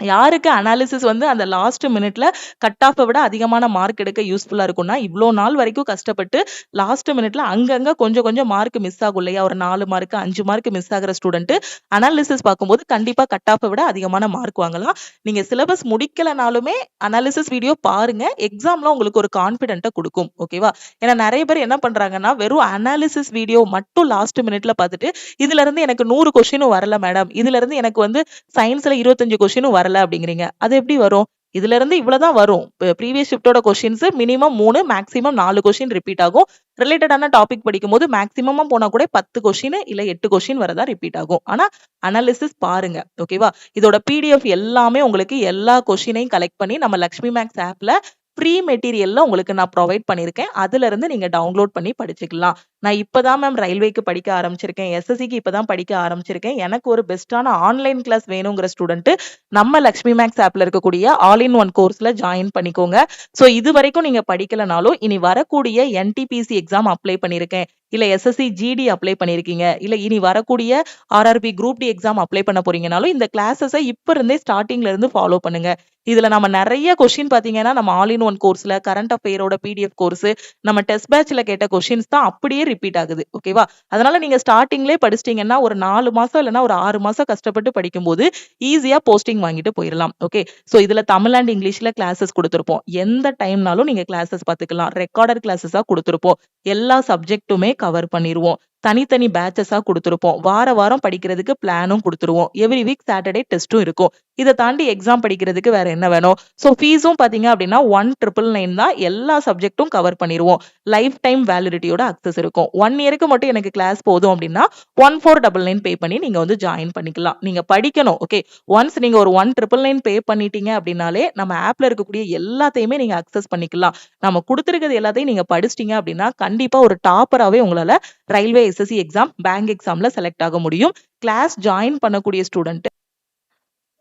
யாருக்கு அனாலிசிஸ் வந்து அந்த லாஸ்ட் மினிட்ல கட் ஆஃபை விட அதிகமான மார்க் எடுக்க யூஸ்ஃபுல்லா இருக்கும்னா இவ்வளோ நாள் வரைக்கும் கஷ்டப்பட்டு லாஸ்ட் மினிட்ல அங்கங்க கொஞ்சம் கொஞ்சம் மார்க் மிஸ் ஆகும் இல்லையா? ஒரு 4 மார்க் 5 மார்க் மிஸ் ஆகிற ஸ்டூடெண்ட் அனாலிசிஸ் பார்க்கும்போது கண்டிப்பா கட் ஆஃபை விட அதிகமான மார்க் வாங்கலாம். நீங்க சிலபஸ் முடிக்கலனாலுமே அனாலிசிஸ் வீடியோ பாருங்க, எக்ஸாம்ல உங்களுக்கு ஒரு கான்பிடென்ட்டை கொடுக்கும். ஓகேவா, ஏன்னா நிறைய பேர் என்ன பண்றாங்கன்னா வெறும் அனாலிசிஸ் வீடியோ மட்டும் லாஸ்ட் மினிட்ல பார்த்துட்டு இதுல இருந்து எனக்கு 100 கொஸ்டினும் வரல மேடம், இதுல இருந்து எனக்கு வந்து சயின்ஸ்ல 25 கொஸ்டினும் வரல அப்படிங்கிறீங்க. அது எப்படி வரும்? இதுல இருந்து இவ்வளவுதான் வரும். ப்ரீவியஸ் ஷிஃப்டோட questions minimum 3 maximum 4 question repeat ஆகும். ரிலேட்டடான டாபிக் படிக்கும்போது மேக்ஸிமமா போனா கூட 10 கொஸ்டின் இல்ல 8 கொஸ்டின் வரதா ரிப்பீட் ஆகும். ஆனா அனாலிசிஸ் பாருங்க. ஓகேவா, இதோட PDF எல்லாமே உங்களுக்கு எல்லா கொஸ்டினையும் கலெக்ட் பண்ணி நம்ம லக்ஷ்மி மேக்ஸ் ஆப்ல ஃப்ரீ மெட்டீரியல்ல உங்களுக்கு நான் ப்ரொவைட் பண்ணியிருக்கேன். அதுல இருந்து நீங்க டவுன்லோட் பண்ணி படிச்சுக்கலாம். நான் இப்பதான் மேம் ரயில்வேக்கு படிக்க ஆரம்பிச்சிருக்கேன், எஸ்எஸ்சிக்கு இப்பதான் படிக்க ஆரம்பிச்சிருக்கேன், எனக்கு ஒரு பெஸ்ட்டான ஆன்லைன் கிளாஸ் வேணுங்கிற ஸ்டூடெண்ட் நம்ம லக்ஷ்மி மேக்ஸ் ஆப்ல இருக்கக்கூடிய ஆல் இன் ஒன் கோர்ஸ்ல ஜாயின் பண்ணிக்கோங்க. ஸோ இது வரைக்கும் நீங்க படிக்கலனாலும் இனி வரக்கூடிய என்டிபிசி எக்ஸாம் அப்ளை பண்ணியிருக்கேன், இல்ல எஸ்எஸ்சி ஜிடி அப்ளை பண்ணிருக்கீங்க, இல்ல இனி வரக்கூடிய RRB group D exam apply பண்ண போறீங்கனாலும் இந்த கிளாஸஸை இப்ப இருந்தே ஸ்டார்டிங்ல இருந்து ஃபாலோ பண்ணுங்க. இதுல நம்ம நிறைய கொஸ்டின் பாத்தீங்கன்னா நம்ம ஆல் இன் ஒன் கோர்ஸ்ல கரண்ட் அஃபேரோட பிடிஎஃப் கோர்ஸ், நம்ம டெஸ்ட் பேட்ச்ல கேட்ட கொஸ்டின்ஸ் தான் அப்படியே ரிப்பீட் ஆகுது. ஓகேவா? அதனால நீங்க ஸ்டார்டிங்லேயே படிச்சிட்டீங்கன்னா ஒரு 4 மாசம் இல்லைன்னா ஒரு 6 மாசம் கஷ்டப்பட்டு படிக்கும்போது ஈஸியா போஸ்டிங் வாங்கிட்டு போயிடலாம். ஓகே, சோ இதுல தமிழ் அண்ட் இங்கிலீஷ்ல கிளாஸஸ் கொடுத்துருப்போம். எந்த டைம்னாலும் நீங்க கிளாஸஸ் பாத்துக்கலாம். ரெக்கார்டட் கிளாஸஸா கொடுத்துருப்போம். எல்லா சப்ஜெக்ட்டுமே கவர் பண்ணிருவோம். தனித்தனி பேட்சஸா கொடுத்துருப்போம். வார வாரம் படிக்கிறதுக்கு பிளானும் கொடுத்துருவோம். எவ்ரி வீக் சாட்டர்டே டெஸ்ட்டும் இருக்கும். இதை தாண்டி எக்ஸாம் படிக்கிறதுக்கு வேற என்ன வேணும்? ஸோ ஃபீஸும் பாத்தீங்க அப்படின்னா 1999 தான். எல்லா சப்ஜெக்ட்டும் கவர் பண்ணிருவோம். லைஃப் டைம் வேலிடிட்டியோட அக்சஸ் இருக்கும். 1 இயருக்கு மட்டும் எனக்கு கிளாஸ் போதும் அப்படின்னா 1499 பே பண்ணி நீங்க வந்து ஜாயின் பண்ணிக்கலாம். நீங்க படிக்கணும். ஓகே, ஒன்ஸ் நீங்க ஒரு 1999 பே பண்ணிட்டீங்க அப்படின்னாலே நம்ம ஆப்ல இருக்கக்கூடிய எல்லாத்தையுமே நீங்க அக்சஸ் பண்ணிக்கலாம். நம்ம கொடுத்துருக்கிறது எல்லாத்தையும் நீங்க படிச்சிட்டீங்க அப்படின்னா கண்டிப்பா ஒரு டாப்பராகவே உங்களால ரயில்வே எஸ்எஸ்சி எக்ஸாம், பேங்க் எக்ஸாம்ல செலக்ட் ஆக முடியும். கிளாஸ் ஜாயின் பண்ணக்கூடிய ஸ்டூடெண்ட்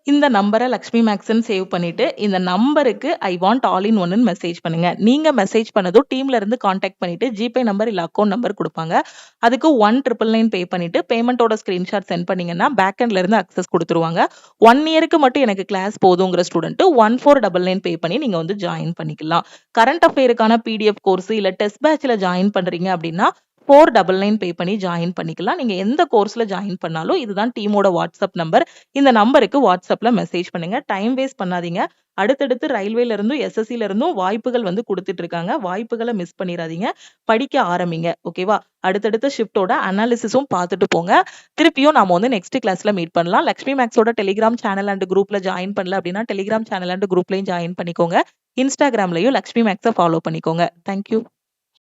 இந்த நம்பரை லக்ஷ்மி மேக்ஸ்ன்னு சேவ் பண்ணிட்டு இந்த நம்பருக்கு ஐ வாண்ட் ஆல் இன் ஒன்னு மெசேஜ் பண்ணுங்க. நீங்க மெசேஜ் பண்ணதும் டீம்ல இருந்து கான்டாக்ட் பண்ணிட்டு ஜிபே நம்பர் இல்ல அக்கௌண்ட் நம்பர் கொடுப்பாங்க. அதுக்கு 1999 பே பண்ணிட்டு பேமெண்டோட ஸ்கிரீன்ஷாட் சென்ட் பண்ணீங்கன்னா பேக் எண்ட்ல இருந்து அக்சஸ் கொடுத்துருவாங்க. 1 இயருக்கு மட்டும் எனக்கு கிளாஸ் போதுங்கிற ஸ்டூடெண்ட் 1499 பே பண்ணி நீங்க வந்து ஜாயின் பண்ணிக்கலாம். கரண்ட் அஃபேருக்கான பிடிஎஃப் கோர்ஸ் இல்ல டெஸ்ட் பேட்ச்ல ஜாயின் பண்றீங்க அப்படின்னா 499 பே பண்ணி ஜாயின் பண்ணிக்கலாம். நீங்க எந்த கோர்ஸ்ல ஜாயின் பண்ணாலும் இதுதான் டீமோட வாட்ஸ்அப் நம்பர். இந்த நம்பருக்கு வாட்ஸ்அப்ல மெசேஜ் பண்ணுங்க. டைம் வேஸ்ட் பண்ணாதீங்க. அடுத்தடுத்து ரயில்வேல இருந்தும் எஸ்எஸ்சில இருந்தும் வாய்ப்புகள் வந்து கொடுத்துட்டு இருக்காங்க. வாய்ப்புகளை மிஸ் பண்ணிடாதீங்க. படிக்க ஆரம்பிங்க. ஓகேவா? அடுத்தடுத்த ஷிஃப்டோட அனாலிசிஸும் பார்த்துட்டு போங்க. திருப்பியும் நாம வந்து நெக்ஸ்ட் கிளாஸ்ல மீட் பண்ணலாம். லக்ஷ்மி மேக்ஸோட டெலிகிராம் சேனல் அண்ட் குரூப்ல ஜாயின் பண்ணல அப்படின்னா டெலிகிராம் சேனல் அண்ட் குரூப்லயும் ஜாயின் பண்ணிக்கோங்க. இன்ஸ்டாகிராம்லயும் லக்ஷ்மி மேக்ஸை ஃபாலோ பண்ணிக்கோங்க. தேங்க்யூ.